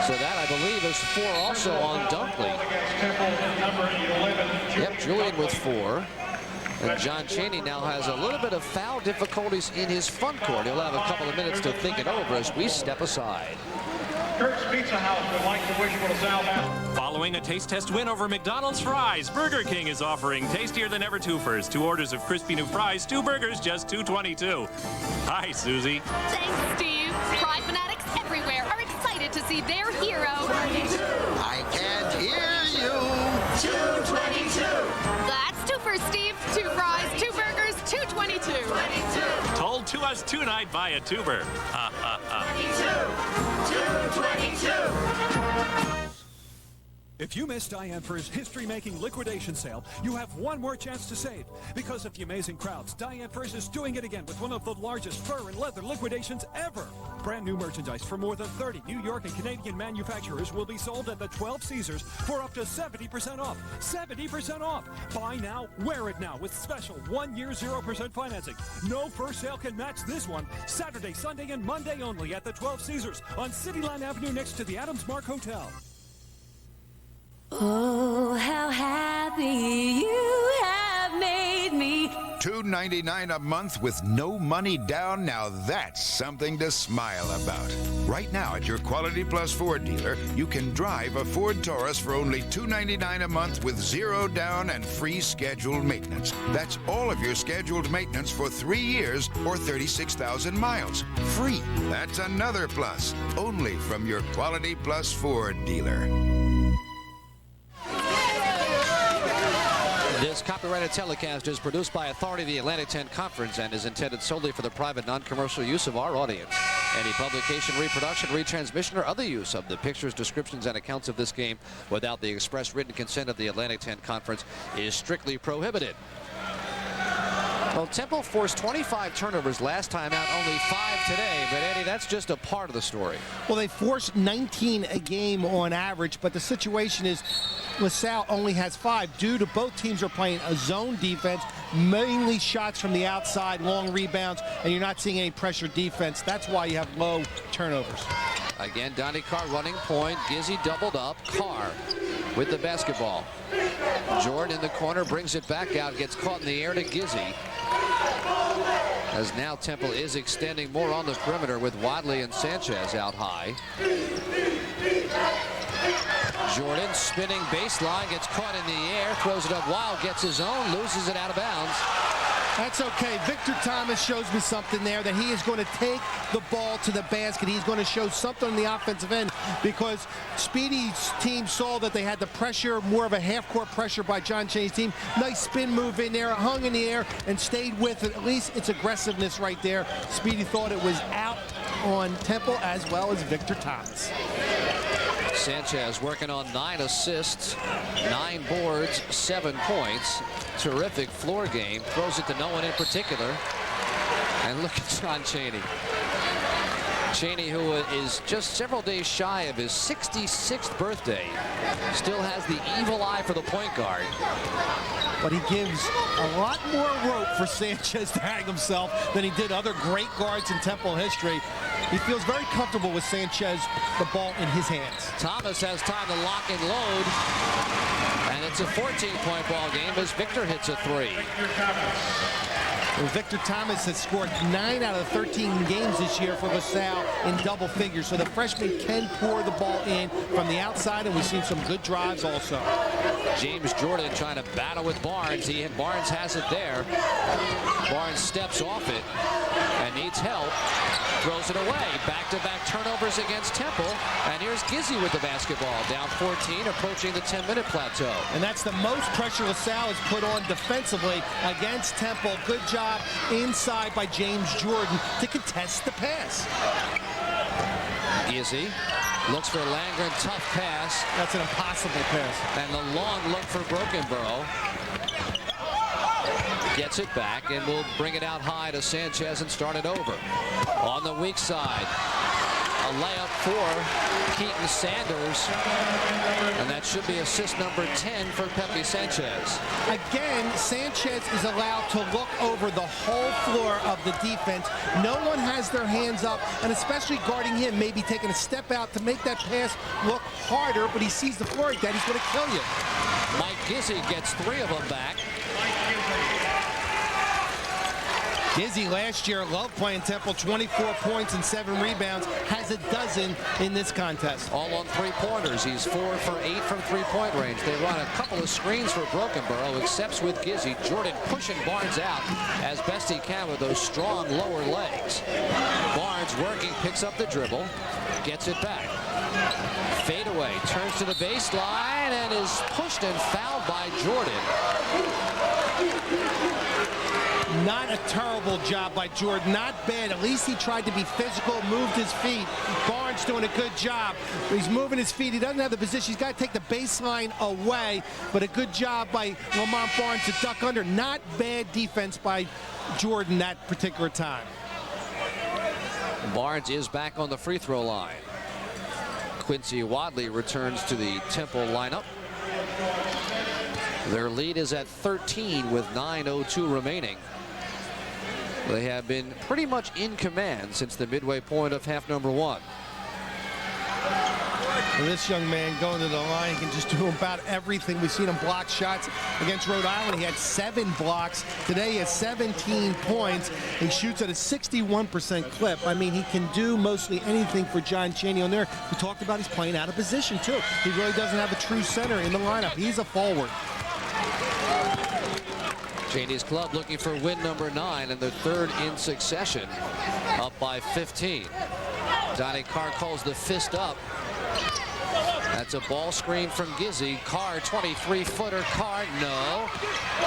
So that, I believe, is 4 also on Dunkley. Yep, Julian with 4. And John Chaney now has a little bit of foul difficulties in his front court. He'll have a couple of minutes to think it over as we step aside. Kurt's Pizza House would like to wish LaSalle back. Following a taste test win over McDonald's fries, Burger King is offering tastier than ever twofers. 2 orders of crispy new fries, 2 burgers, just $2.22. Hi, Susie. Thanks, Steve. Fry fanatics everywhere are excited to see their hero. I can't hear you. 222. That's 2 for Steve. 2 fries, 2 burgers, $2.22. Told to us tonight by a tuber. 222. If you missed Diane Fur's history-making liquidation sale, you have one more chance to save. Because of the amazing crowds, Diane Fur's is doing it again with one of the largest fur and leather liquidations ever. Brand new merchandise from more than 30 New York and Canadian manufacturers will be sold at the 12 Caesars for up to 70% off. 70% off. Buy now, wear it now with special 1 year 0% financing. No first sale can match this one. Saturday, Sunday, and Monday only at the 12 Caesars on Cityline Avenue next to the Adams Mark Hotel. Oh, how happy you have made me. $2.99 a month with no money down. Now that's something to smile about. Right now at your Quality Plus Ford dealer, you can drive a Ford Taurus for only $2.99 a month with 0 down and free scheduled maintenance. That's all of your scheduled maintenance for 3 years or 36,000 miles. Free. That's another plus. Only from your Quality Plus Ford dealer. This copyrighted telecast is produced by authority of the Atlantic 10 Conference and is intended solely for the private, non-commercial use of our audience. Any publication, reproduction, retransmission, or other use of the pictures, descriptions, and accounts of this game without the express written consent of the Atlantic 10 Conference is strictly prohibited. Well, Temple forced 25 turnovers last time out, only 5 today. But, Eddie, that's just a part of the story. Well, they forced 19 a game on average, but the situation is LaSalle only has 5 due to both teams are playing a zone defense, mainly shots from the outside, long rebounds, and you're not seeing any pressure defense. That's why you have low turnovers. Again, Donnie Carr running point. Gizzy doubled up. Carr with the basketball. Jordan in the corner brings it back out, gets caught in the air to Gizzy. As now Temple is extending more on the perimeter with Wadley and Sanchez out high. Jordan spinning baseline, gets caught in the air, throws it up wild, gets his own, loses it out of bounds. That's okay. Victor Thomas shows me something there, that he is going to take the ball to the basket. He's going to show something on the offensive end because Speedy's team saw that they had the pressure, more of a half-court pressure by John Chaney's team. Nice spin move in there, hung in the air, and stayed with it. At least it's aggressiveness right there. Speedy thought it was out on Temple as well as Victor Thomas. Sanchez working on 9 assists, 9 boards, 7 points. Terrific floor game. Throws it to no one in particular. And look at John Chaney. Chaney, who is just several days shy of his 66th birthday, still has the evil eye for the point guard. But he gives a lot more rope for Sanchez to hang himself than he did other great guards in Temple history. He feels very comfortable with Sanchez, the ball in his hands. Thomas has time to lock and load. And it's a 14-point ball game as Victor hits a 3. Well, Victor Thomas has scored 9 out of 13 games this year for LaSalle in double figures. So the freshman can pour the ball in from the outside, and we've seen some good drives also. James Jordan trying to battle with Barnes. Barnes has it there. Barnes steps off it and needs help. Throws it away. Back-to-back turnovers against Temple. And here's Gizzy with the basketball. Down 14, approaching the 10-minute plateau. And that's the most pressure LaSalle has put on defensively against Temple. Good job inside by James Jordan to contest the pass. Gizzy looks for Langren. Tough pass. That's an impossible pass. And the long look for Brokenborough. Gets it back and will bring it out high to Sanchez and start it over. On the weak side, a layup for Keaton Sanders, and that should be assist number 10 for Pepe Sanchez. Again, Sanchez is allowed to look over the whole floor of the defense. No one has their hands up, and especially guarding him, maybe taking a step out to make that pass look harder, but he sees the floor like that, he's going to kill you. Mike Gizzy gets 3 of them back. Gizzy last year loved playing Temple, 24 points and 7 rebounds, has a dozen in this contest. All on 3-pointers. He's 4 for 8 from 3-point range. They run a couple of screens for Brokenborough, accepts with Gizzy. Jordan pushing Barnes out as best he can with those strong lower legs. Barnes working, picks up the dribble, gets it back. Fade away, turns to the baseline and is pushed and fouled by Jordan. Not a terrible job by Jordan, not bad. At least he tried to be physical, moved his feet. Barnes doing a good job. He's moving his feet. He doesn't have the position. He's got to take the baseline away, but a good job by Lamont Barnes to duck under. Not bad defense by Jordan that particular time. Barnes is back on the free throw line. Quincy Wadley returns to the Temple lineup. Their lead is at 13 with 9:02 remaining. They have been pretty much in command since the midway point of half number one. And this young man going to the line can just do about everything. We've seen him block shots against Rhode Island. He had 7 blocks. Today he has 17 points. He shoots at a 61% clip. I mean, he can do mostly anything for John Chaney on there. We talked about he's playing out of position, too. He really doesn't have a true center in the lineup. He's a forward. Chaney's club looking for win number 9 and their 3rd in succession, up by 15. Donnie Carr calls the fist up. That's a ball screen from Gizzy. Carr, 23-footer. Carr, no.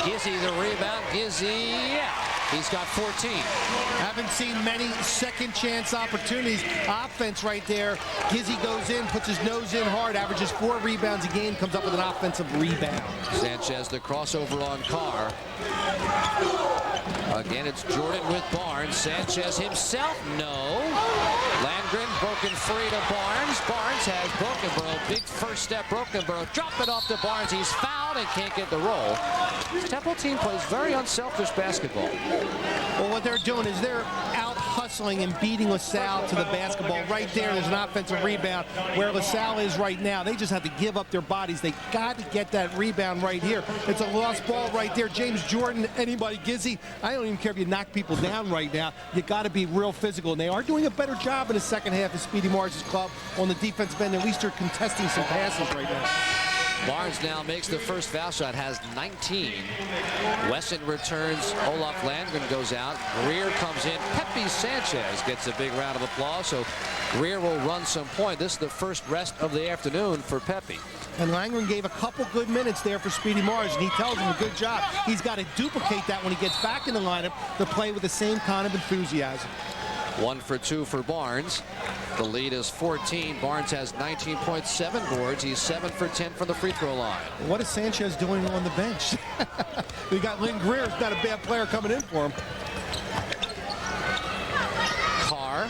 Gizzy the rebound. Gizzy, yeah. He's got 14. Haven't seen many second chance opportunities. Offense right there. Gizzy goes in, puts his nose in hard, averages 4 rebounds a game, comes up with an offensive rebound. Sanchez, the crossover on Carr. Again, it's Jordan with Barnes. Sanchez himself, no. Landgren broken free to Barnes. Barnes has Brokenborough. Big first step, Brokenborough. Drop it off to Barnes. He's fouled and can't get the roll. This Temple team plays very unselfish basketball. Well, what they're doing is they're out hustling and beating LaSalle to the basketball. Right there's an offensive rebound where LaSalle is right now. They just have to give up their bodies. They got to get that rebound right here. It's a lost ball right there. James Jordan, anybody, Gizzy, I don't even care if you knock people down right now. You got to be real physical, and they are doing a better job in the second half of Speedy Morris's club on the defensive end. At least they're contesting some passes right now. Barnes now makes the first foul shot, has 19. Wesson returns. Olaf Landgren goes out. Greer comes in. Pepe Sanchez gets a big round of applause, so Greer will run some point. This is the first rest of the afternoon for Pepe. And Landgren gave a couple good minutes there for Speedy Morris, and he tells him a good job. He's got to duplicate that when he gets back in the lineup to play with the same kind of enthusiasm. 1 for 2 for Barnes. The lead is 14. Barnes has 19.7 boards. He's 7 for 10 from the free throw line. What is Sanchez doing on the bench? We got Lynn Greer, not a bad player coming in for him. Carr.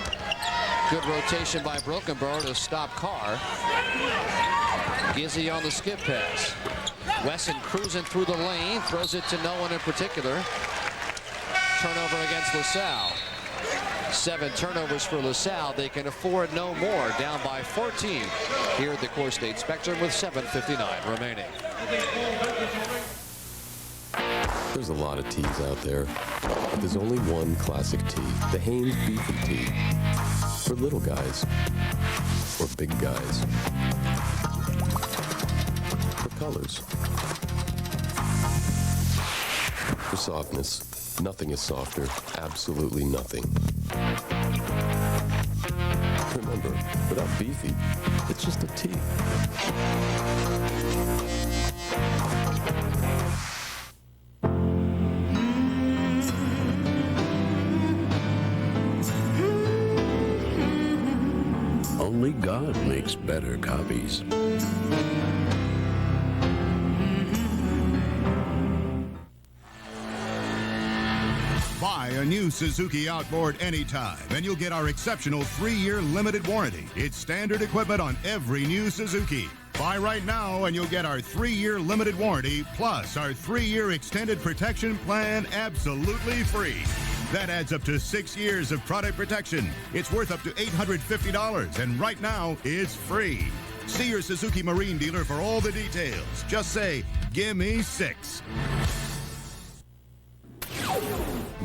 Good rotation by Brokenborough to stop Carr. Gizzy on the skip pass. Wesson cruising through the lane. Throws it to no one in particular. Turnover against LaSalle. 7 turnovers for LaSalle. They can afford no more. Down by 14 here at the Core State Spectrum with 7:59 remaining. There's a lot of teas out there, but there's only one classic tea, the Hanes Beef and Tea. For little guys, or big guys, for colors, for softness. Nothing is softer, absolutely nothing. Remember, without beefy, it's just a tea. Only God makes better copies. Buy a new Suzuki outboard anytime, and you'll get our exceptional 3-year limited warranty. It's standard equipment on every new Suzuki. Buy right now, and you'll get our 3-year limited warranty, plus our 3-year extended protection plan absolutely free. That adds up to 6 years of product protection. It's worth up to $850, and right now, it's free. See your Suzuki Marine dealer for all the details. Just say, "Give me 6."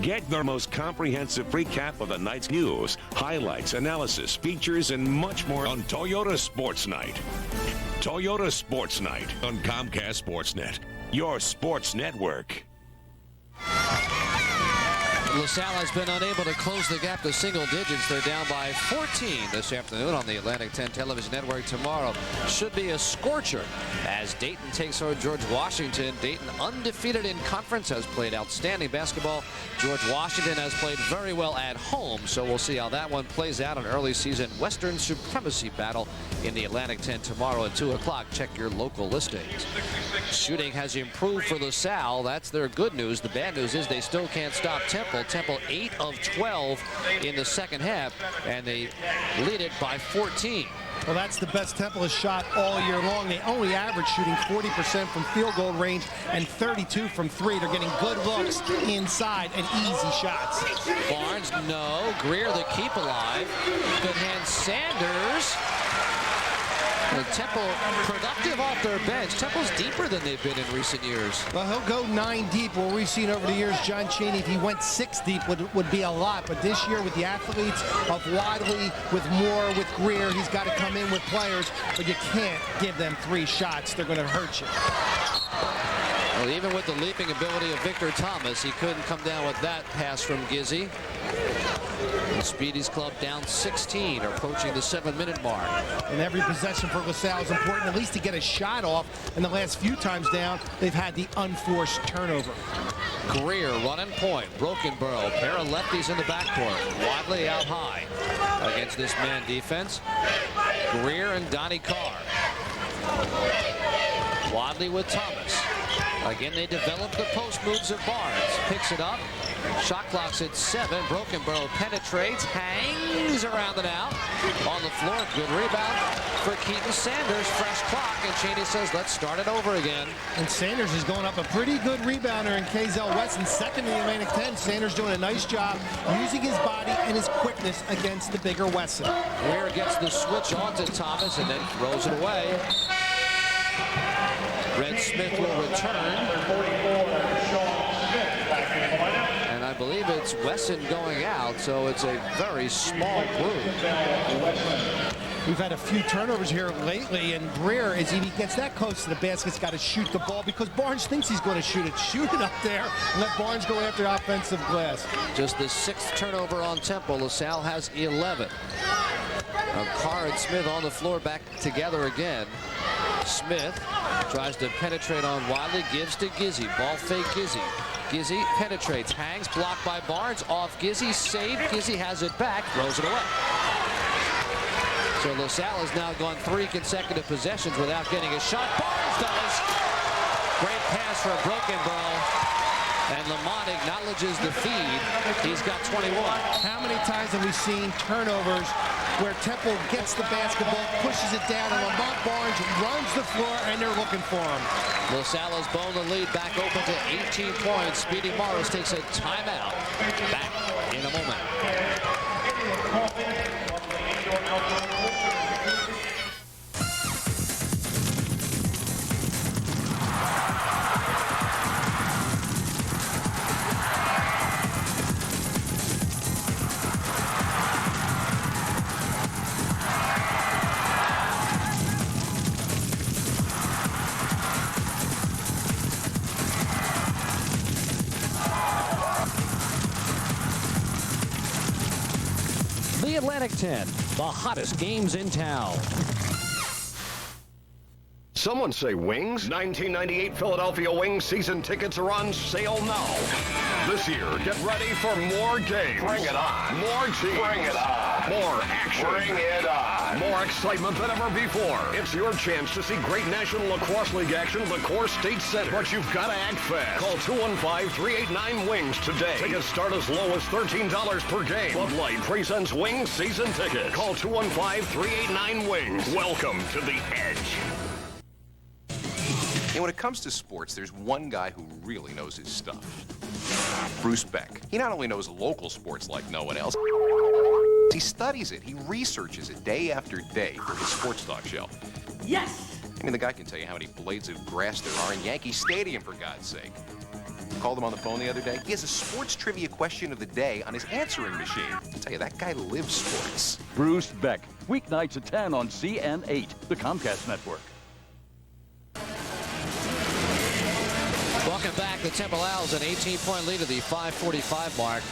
Get the most comprehensive recap of the night's news, highlights, analysis, features, and much more on Toyota Sports Night. Toyota Sports Night on Comcast Sportsnet, your sports network. LaSalle has been unable to close the gap to single digits. They're down by 14 this afternoon on the Atlantic 10 television network. Tomorrow should be a scorcher as Dayton takes on George Washington. Dayton, undefeated in conference, has played outstanding basketball. George Washington has played very well at home, so we'll see how that one plays out. An early season Western supremacy battle in the Atlantic 10 tomorrow at 2 o'clock. Check your local listings. Shooting has improved for LaSalle. That's their good news. The bad news is they still can't stop Temple. Temple 8 of 12 in the second half, and they lead it by 14. Well, that's the best Temple has shot all year long. They only average shooting 40% from field goal range and 32 from three. They're getting good looks inside and easy shots. Barnes, no. Greer, the keep alive. Good hand, Sanders. And Temple productive off their bench. Temple's deeper than they've been in recent years. Well, he'll go 9 deep, where we've seen over the years John Chaney, if he went 6 deep, would be a lot. But this year, with the athletes of Wadley, with Moore, with Greer, he's got to come in with players, but you can't give them 3 shots. They're going to hurt you. Well, even with the leaping ability of Victor Thomas, he couldn't come down with that pass from Gizzy. The Speedy's club down 16, approaching the 7-minute mark. And every possession for LaSalle is important, at least to get a shot off. And the last few times down, they've had the unforced turnover. Greer running point. Brokenborough, pair of lefties in the backcourt. Wadley out high against this man defense. Greer and Donnie Carr. Wadley with Thomas. Again, they develop the post moves of Barnes. Picks it up. Shot clock's at 7. Brokenborough penetrates, hangs around and out. On the floor, good rebound for Keaton Sanders. Fresh clock, and Chaney says, let's start it over again. And Sanders is going up a pretty good rebounder in Kazell Wesson, second in the Atlantic 10. Sanders doing a nice job using his body and his quickness against the bigger Wesson. Greer gets the switch on to Thomas and then throws it away. Red Smith will return. And I believe it's Wesson going out, so it's a very small group. We've had a few turnovers here lately, and Greer, as he gets that close to the basket, has got to shoot the ball because Barnes thinks he's going to shoot it. Shoot it up there and let Barnes go after offensive glass. Just the 6th turnover on Temple. LaSalle has 11. Carr and Smith on the floor back together again. Smith tries to penetrate on Wadley, gives to Gizzy. Ball fake Gizzy. Gizzy penetrates, hangs, blocked by Barnes, off Gizzy, saved. Gizzy has it back, throws it away. So LaSalle has now gone 3 consecutive possessions without getting a shot. Barnes does. Great pass for Brokenborough. And Lamont acknowledges the feed. He's got 21. How many times have we seen turnovers where Temple gets the basketball, pushes it down, and Lamont Barnes runs the floor, and they're looking for him. LaSalle has blown the lead back open to 18 points. Speedy Morris takes a timeout. Back in a moment. Atlantic 10, the hottest games in town. Someone say wings? 1998 Philadelphia Wings season tickets are on sale now. This year, get ready for more games. Bring it on. More teams. Bring it on. More action. Bring it on. More excitement than ever before. It's your chance to see great National Lacrosse League action at the Core State Center. But you've got to act fast. Call 215-389-WINGS today. Tickets start as low as $13 per game. Bud Light presents Wings season tickets. Call 215-389-WINGS. Welcome to the Edge. And when it comes to sports, there's one guy who really knows his stuff. Bruce Beck. He not only knows local sports like no one else, he studies it. He researches it day after day for his sports talk show. Yes! I mean, the guy can tell you how many blades of grass there are in Yankee Stadium, for God's sake. Called him on the phone the other day. He has a sports trivia question of the day on his answering machine. I tell you, that guy lives sports. Bruce Beck, weeknights at 10 on CN8, the Comcast network. Welcome back. The Temple Owls an 18-point lead at the 5:45 mark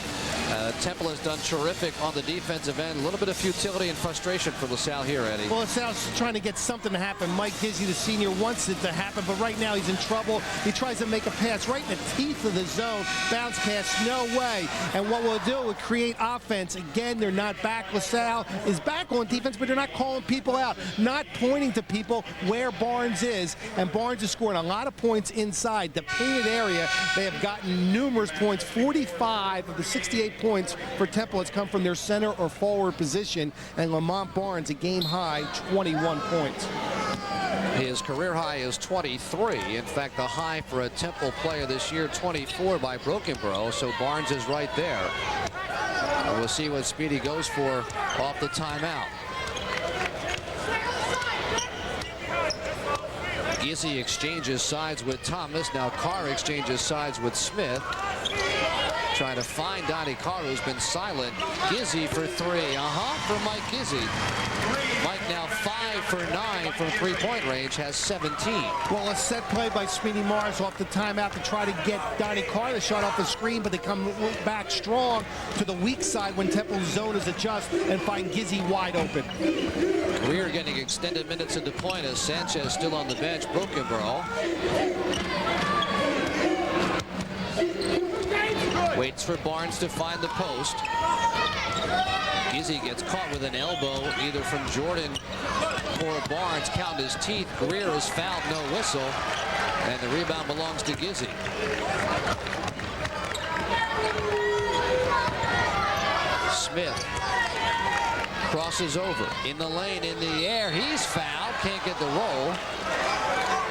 Temple has done terrific on the defensive end. A little bit of futility and frustration for LaSalle here, Eddie. Well, LaSalle's trying to get something to happen. Mike Gizzi, the senior, wants it to happen, but right now he's in trouble. He tries to make a pass right in the teeth of the zone. Bounce pass, no way. And what we'll do, we'll create offense. Again, they're not back. LaSalle is back on defense, but they're not calling people out, not pointing to people where Barnes is. And Barnes is scoring a lot of points inside the painted area. They have gotten numerous points. 45 of the 68 points for Temple has come from their center or forward position. And Lamont Barnes, a game high, 21 points. His career high is 23. In fact, the high for a Temple player this year, 24 by Brokenborough. So Barnes is right there. And we'll see what Speedy goes for off the timeout. Gizzi exchanges sides with Thomas. Now Carr exchanges sides with Smith. Trying to find Donnie Carr, who's been silent. Gizzi for three. For Mike Gizzi. Mike now 5 for 9 from three-point range, has 17. Well, a set play by Speedy Morris off the timeout to try to get Donnie Carr the shot off the screen, but they come back strong to the weak side when Temple's zone is adjust and find Gizzi wide open. Greer getting extended minutes at the point as Sanchez still on the bench. Brokenborough waits for Barnes to find the post. Gizzi gets caught with an elbow either from Jordan or Barnes. Count his teeth. Greer is fouled, no whistle, and the rebound belongs to Gizzi. Smith crosses over in the lane, in the air. He's fouled, can't get the roll.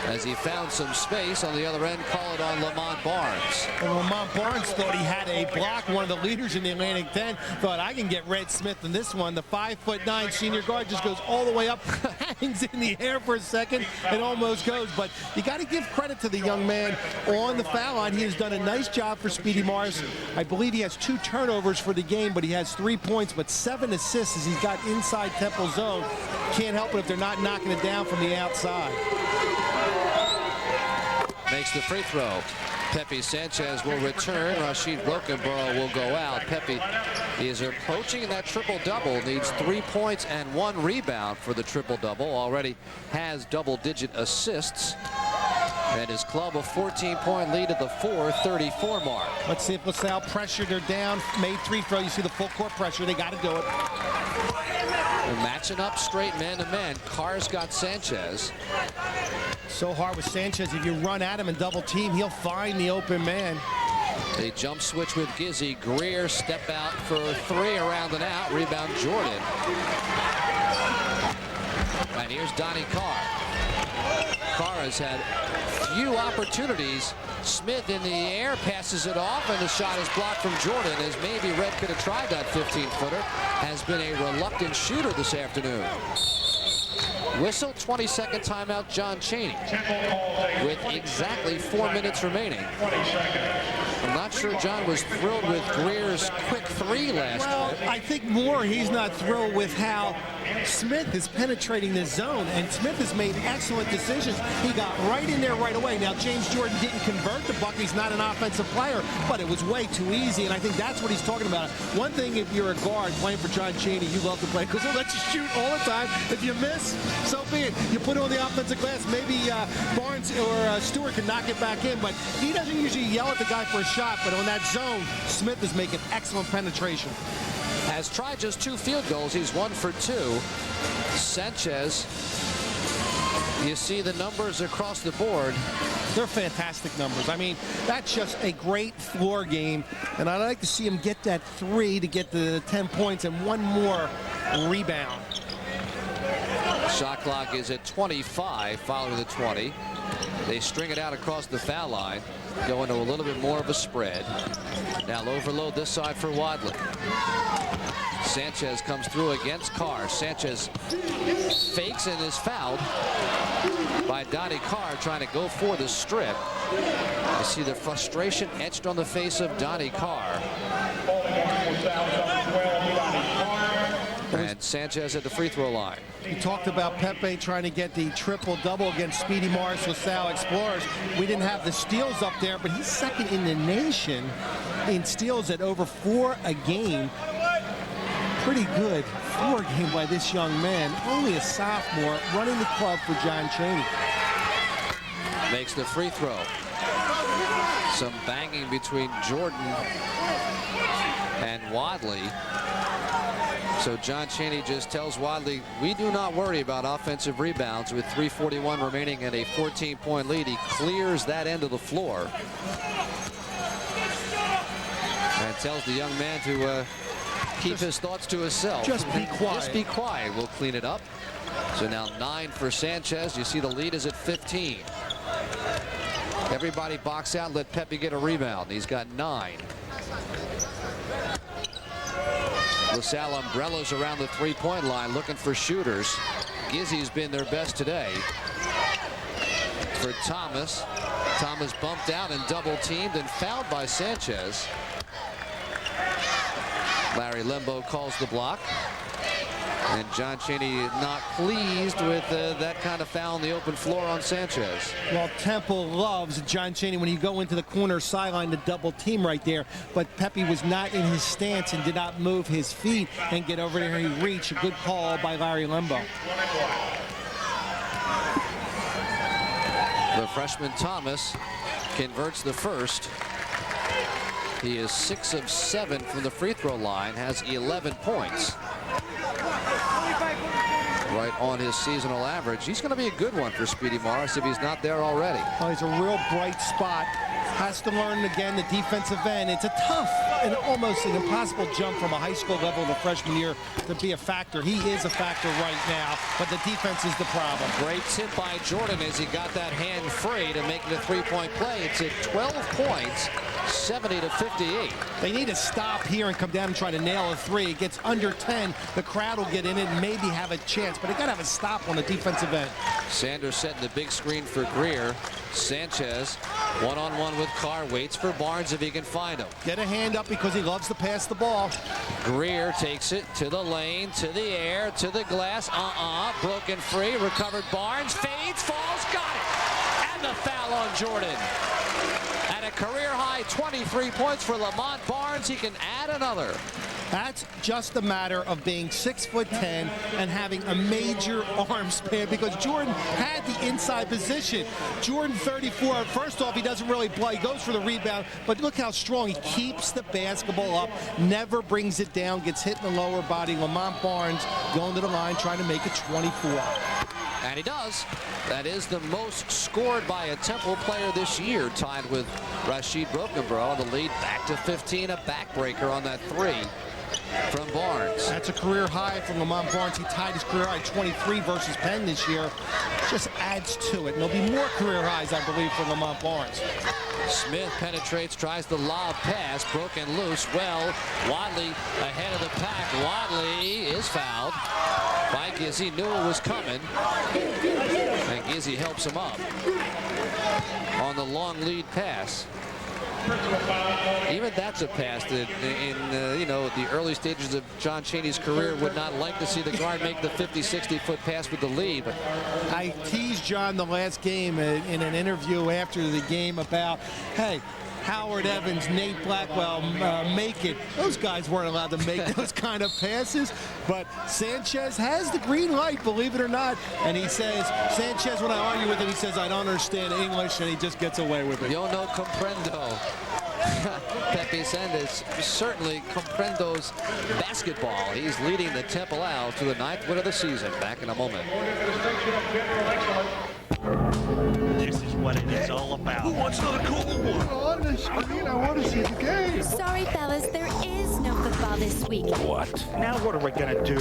As he found some space on the other end, call it on Lamont Barnes. And Lamont Barnes thought he had a block. One of the leaders in the Atlantic 10 thought, I can get Red Smith in this one. The 5'9" senior guard just goes all the way up, hangs in the air for a second, and almost goes. But you got to give credit to the young man on the foul line. He has done a nice job for Speedy Morris. I believe he has 2 turnovers for the game, but he has 3 points, but 7 assists as he's got inside Temple zone. Can't help it if they're not knocking it down from the outside. Makes the free throw. Pepe Sanchez will return. Rashid Brokenborough will go out. Pepe is approaching that triple-double. Needs 3 points and 1 rebound for the triple-double. Already has double-digit assists. And his club a 14-point lead at the 4:34 mark. Let's see if LaSalle pressured her down. Made 3 throw. You see the full court pressure. They got to do it. They're matching up straight man-to-man. Carr's got Sanchez. So hard with Sanchez. If you run at him and double team, he'll find the open man. They jump switch with Gizzi. Greer step out for 3 around and out. Rebound Jordan. And here's Donnie Carr. Carr has had few opportunities. Smith in the air, passes it off, and the shot is blocked from Jordan, as maybe Red could have tried that 15-footer. Has been a reluctant shooter this afternoon. Whistle, 22nd timeout, John Chaney, with exactly 4 minutes remaining. I'm not sure John was thrilled with Greer's quick 3 last night. Well, I think more he's not thrilled with how Smith is penetrating the zone, and Smith has made excellent decisions. He got right in there right away. Now, James Jordan didn't convert the bucket. He's not an offensive player, but it was way too easy, and I think that's what he's talking about. One thing, if you're a guard playing for John Chaney, you love to play because he'll let you shoot all the time. If you miss, so be it. You put it on the offensive glass. Maybe Barnes or Stewart can knock it back in, but he doesn't usually yell at the guy for a shot, but on that zone, Smith is making excellent penetration. Has tried just 2 field goals. He's 1 for 2. Sanchez, you see the numbers across the board. They're fantastic numbers. I mean, that's just a great floor game, and I'd like to see him get that 3 to get the 10 points and 1 more rebound. Shot clock is at 25 following the 20. They string it out across the foul line, go into a little bit more of a spread. Now overload this side for Wadley. Sanchez comes through against Carr. Sanchez fakes and is fouled by Donnie Carr, trying to go for the strip. You see the frustration etched on the face of Donnie Carr. And And Sanchez at the free throw line. You talked about Pepe trying to get the triple-double against Speedy Morris with Salle Explorers. We didn't have the steals up there, but he's second in the nation in steals at over 4 a game. Pretty good 4 game by this young man. Only a sophomore running the club for John Chaney. Makes the free throw. Some banging between Jordan and Wadley. So John Chaney just tells Wadley, we do not worry about offensive rebounds. With 3:41 remaining and a 14-point lead, he clears that end of the floor. And tells the young man to keep his thoughts to himself. Just be quiet. Just be quiet. We'll clean it up. So now 9 for Sanchez. You see the lead is at 15. Everybody box out, let Pepe get a rebound. He's got 9. LaSalle umbrellas around the three-point line looking for shooters. Gizzy's been their best today. For Thomas. Thomas bumped out and double-teamed and fouled by Sanchez. Larry Lembo calls the block. And John Chaney not pleased with that kind of foul on the open floor on Sanchez. Well, Temple loves John Chaney when you go into the corner sideline to double team right there. But Pepe was not in his stance and did not move his feet and get over there. He reached. A good call by Larry Lembo. The freshman Thomas converts the first. He is 6 of 7 from the free throw line, has 11 points. Right on his seasonal average. He's going to be a good one for Speedy Morris if he's not there already. Oh, he's a real bright spot. Has to learn again the defensive end. It's a tough and almost an impossible jump from a high school level to freshman year to be a factor. He is a factor right now, but the defense is the problem. Great tip by Jordan as he got that hand free to make it a three-point play. It's at 12 points, 70-58. They need to stop here and come down and try to nail a three. It gets under 10. The crowd will get in it and maybe have a chance, but they got to have a stop on the defensive end. Sanders setting the big screen for Greer. Sanchez one-on-one with Carr, waits for Barnes if he can find him. Get a hand up because he loves to pass the ball. Greer takes it to the lane, to the air, to the glass. Broken free, recovered Barnes, fades, falls, got it. And the foul on Jordan. At a career-high 23 points for Lamont Barnes, he can add another. That's just a matter of being 6'10" and having a major arm span because Jordan had the inside position. Jordan 34, first off, he doesn't really play. He goes for the rebound, but look how strong. He keeps the basketball up, never brings it down, gets hit in the lower body. Lamont Barnes going to the line, trying to make it 24. And he does. That is the most scored by a Temple player this year, tied with Rashid Brokenborough. The lead back to 15, a backbreaker on that three from Barnes. That's a career high from Lamont Barnes. He tied his career high 23 versus Penn this year. Just adds to it. And there'll be more career highs, I believe, for Lamont Barnes. Smith penetrates, tries the lob pass, broken loose. Well, Wadley ahead of the pack. Wadley is fouled by Gizzy. Knew it was coming. And Gizzy helps him up on the long lead pass. Even that's a pass that in you know, the early stages of John Chaney's career would not like to see the guard make the 50-60 foot pass with the lead. But I teased John the last game in an interview after the game about, hey, Howard Evans, Nate Blackwell, make it. Those guys weren't allowed to make those kind of passes, but Sanchez has the green light, believe it or not. And he says, Sanchez, when I argue with him, he says, I don't understand English, and he just gets away with it. Yo no comprendo. Pepe Sanders certainly comprendos basketball. He's leading the Temple Owls to the 9th win of the season. Back in a moment. This is what it is all about. Who wants another cool one? On the screen, I want to see the game. Sorry, fellas, there is no football this week. What? Now what are we gonna do?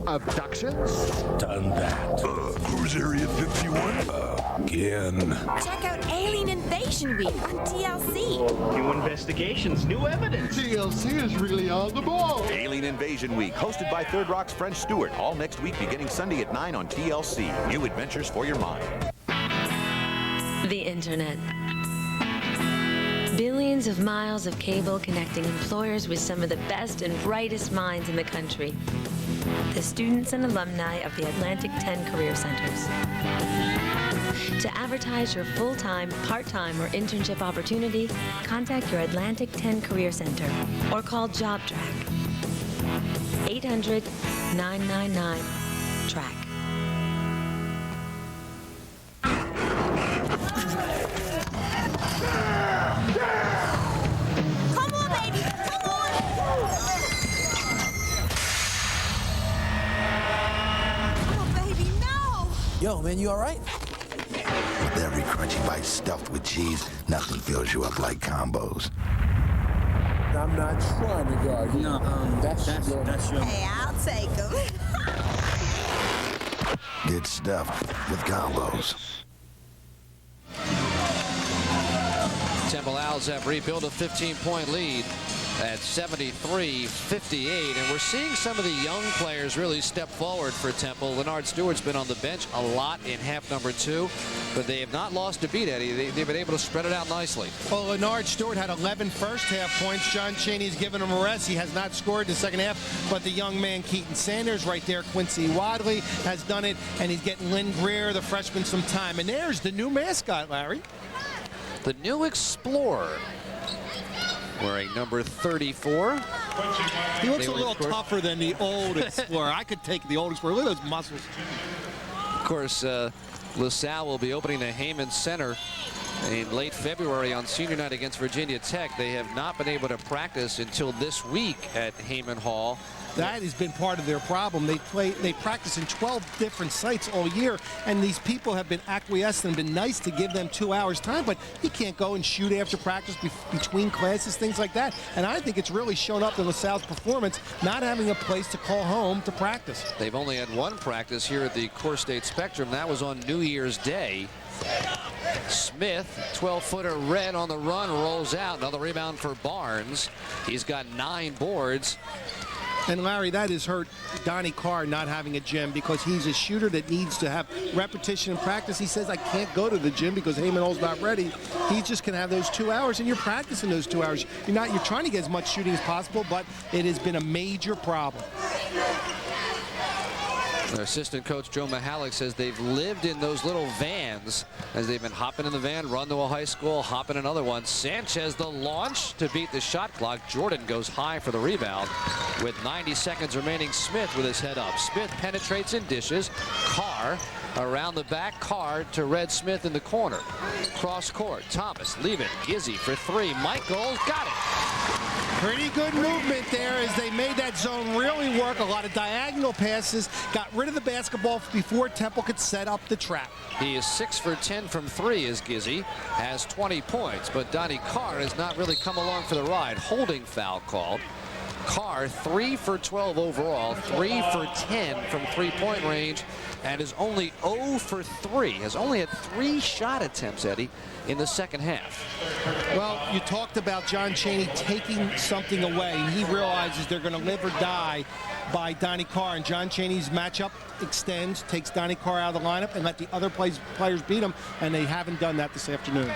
Abductions? Done that. Cruise Area 51? Again. Check out Alien Invasion Week on TLC. New investigations, new evidence. TLC is really on the ball. Alien Invasion Week, hosted by Third Rock's French Stewart, all next week beginning Sunday at 9 on TLC. New adventures for your mind. The internet. Billions Millions of miles of cable connecting employers with some of the best and brightest minds in the country. The students and alumni of the Atlantic 10 Career Centers. To advertise your full-time, part-time, or internship opportunity, contact your Atlantic 10 Career Center or call JobTrack. 800-999-TRACK. Come on, baby! Come on! Oh, baby, no! Yo, man, you all right? With every crunchy bite stuffed with cheese, nothing fills you up like combos. I'm not trying to guard you. No, that's your... Hey, I'll take them. Good stuff with combos. Temple Owls have rebuilt a 15-point lead at 73-58, and we're seeing some of the young players really step forward for Temple. Leonard Stewart's been on the bench a lot in half number 2, but they have not lost a beat, Eddie. They've been able to spread it out nicely. Well, Leonard Stewart had 11 first-half points. John Chaney's given him a rest. He has not scored the second half, but the young man Keaton Sanders right there, Quincy Wadley, has done it, and he's getting Lynn Greer, the freshman, some time. And there's the new mascot, Larry. The new Explorer, wearing number 34. He looks a little tougher than the old Explorer. I could take the old Explorer. Look at those muscles. Of course, LaSalle will be opening the Heyman Center in late February on senior night against Virginia Tech. They have not been able to practice until this week at Heyman Hall. That has been part of their problem. They practice in 12 different sites all year, and these people have been acquiescent and been nice to give them 2 hours time, but you can't go and shoot after practice between classes, things like that. And I think it's really shown up in LaSalle's performance, not having a place to call home to practice. They've only had one practice here at the Core State Spectrum. That was on New Year's Day. Smith, 12-footer red on the run, rolls out. Another rebound for Barnes. He's got 9 boards. And Larry, that has hurt Donnie Carr not having a gym, because he's a shooter that needs to have repetition in practice. He says, I can't go to the gym because Heyman Hall's not ready. He just can have those 2 hours, and you're practicing those 2 hours. You're trying to get as much shooting as possible, but it has been a major problem. Their assistant coach Joe Mihalik says they've lived in those little vans as they've been hopping in the van, run to a high school, hop in another one. Sanchez the launch to beat the shot clock. Jordan goes high for the rebound with 90 seconds remaining. Smith with his head up. Smith penetrates and dishes. Carr around the back. Carr to Red Smith in the corner. Cross court. Thomas leave it. Gizzy for 3. Michael got it. Pretty good movement there as they made that zone really work. A lot of diagonal passes. Got rid of the basketball before Temple could set up the trap. He is 6 for 10 from 3 as Gizzy has 20 points, but Donnie Carr has not really come along for the ride. Holding foul called. Carr 3 for 12 overall, 3 for 10 from 3-point range, and is only 0 for 3. Has only had 3 shot attempts, Eddie, in the second half. Well, you talked about John Chaney taking something away, and he realizes they're going to live or die by Donnie Carr, and John Chaney's matchup extends, takes Donnie Carr out of the lineup, and let the other players beat him, and they haven't done that this afternoon.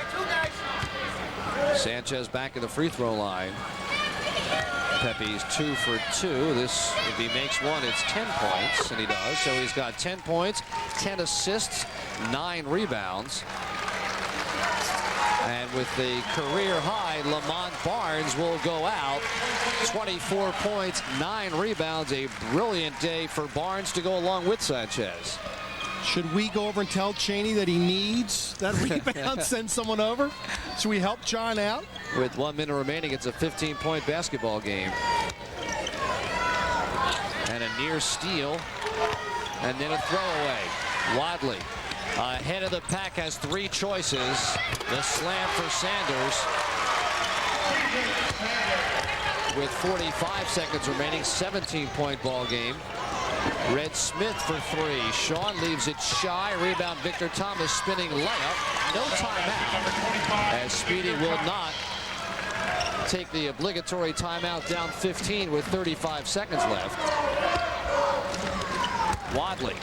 Sanchez back at the free throw line. Pepe's 2 for 2. This, if he makes one, it's 10 points, and he does. So he's got 10 points, 10 assists, 9 rebounds. And with the career high, Lamont Barnes will go out. 24 points, 9 rebounds. A brilliant day for Barnes to go along with Sanchez. Should we go over and tell Chaney that he needs that rebound, send someone over? Should we help John out? With 1 minute remaining, it's a 15-point basketball game. And a near steal. And then a throwaway. Wadley ahead of the pack, has 3 choices. The slam for Sanders. With 45 seconds remaining, 17-point ball game. Red Smith for 3. Sean leaves it shy. Rebound Victor Thomas, spinning layup. No timeout, as Speedy will not take the obligatory timeout, down 15 with 35 seconds left. Wadley.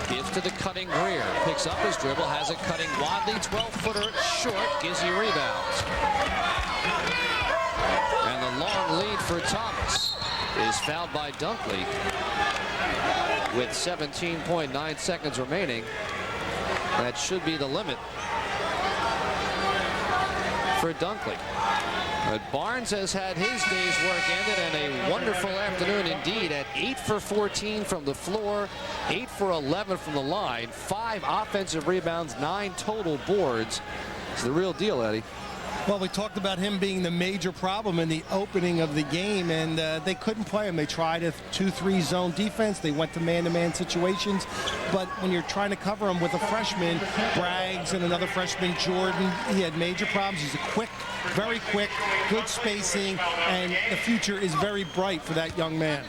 Gives to the cutting Greer. Picks up his dribble, has it cutting Wadley. 12-footer short. Gizzy rebounds. And the long lead for Thomas is fouled by Dunkley with 17.9 seconds remaining. That should be the limit for Dunkley. But Barnes has had his day's work ended, and a wonderful afternoon indeed at 8 for 14 from the floor, 8 for 11 from the line, 5 offensive rebounds, 9 total boards. It's the real deal, Eddie. Well, we talked about him being the major problem in the opening of the game, and they couldn't play him. They tried a 2-3 zone defense. They went to man-to-man situations. But when you're trying to cover him with a freshman, Braggs, and another freshman, Jordan, he had major problems. He's a quick, very quick, good spacing, and the future is very bright for that young man.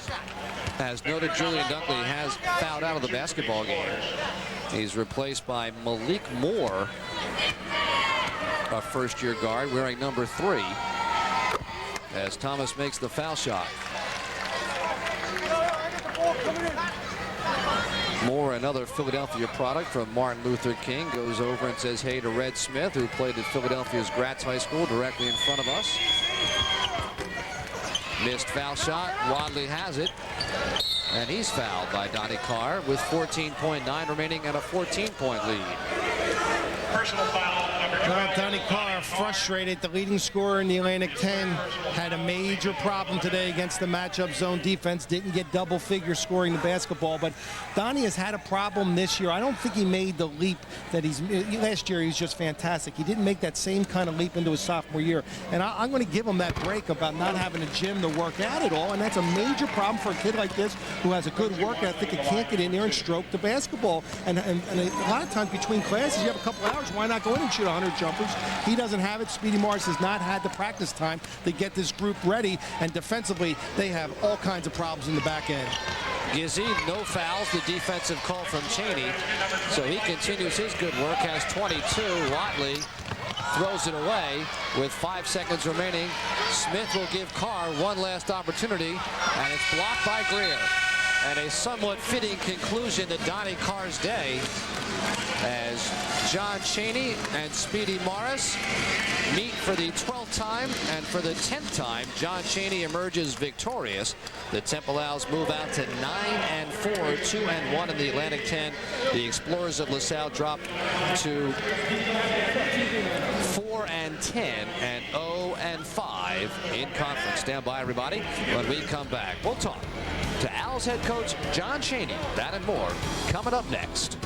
As noted, Julian Dunkley has fouled out of the basketball game. He's replaced by Malik Moore, a first-year guard wearing number 3, as Thomas makes the foul shot. Moore, another Philadelphia product from Martin Luther King, goes over and says hey to Red Smith, who played at Philadelphia's Gratz High School directly in front of us. Missed foul shot. Wadley has it, and he's fouled by Donnie Carr with 14.9 remaining and a 14-point lead. Personal foul. Well, Donnie Carr, frustrated, the leading scorer in the Atlantic 10, had a major problem today against the matchup zone defense. Didn't get double figure scoring the basketball, but Donnie has had a problem this year. I don't think he made the leap that last year he was just fantastic. He didn't make that same kind of leap into his sophomore year, and I'm going to give him that break about not having a gym to work out at all, and that's a major problem for a kid like this who has a good work ethic and can't get in there and stroke the basketball. And a lot of times between classes, you have a couple hours, why not go in and shoot 100 jumpers? He doesn't have it. Speedy Morris has not had the practice time to get this group ready, and defensively, they have all kinds of problems in the back end. Gizzy, no fouls, the defensive call from Cheney, so he continues his good work, has 22. Watley throws it away with 5 seconds remaining. Smith will give Carr one last opportunity, and it's blocked by Greer. And a somewhat fitting conclusion to Donnie Carr's day, as John Cheney and Speedy Morris meet for the 12th time, and for the 10th time, John Cheney emerges victorious. The Temple Owls move out to 9-4, 2-1 in the Atlantic 10. The Explorers of LaSalle drop to 4-10 and 0-5 in conference. Stand by, everybody, when we come back. We'll talk to Owls head coach John Cheney. That and more coming up next.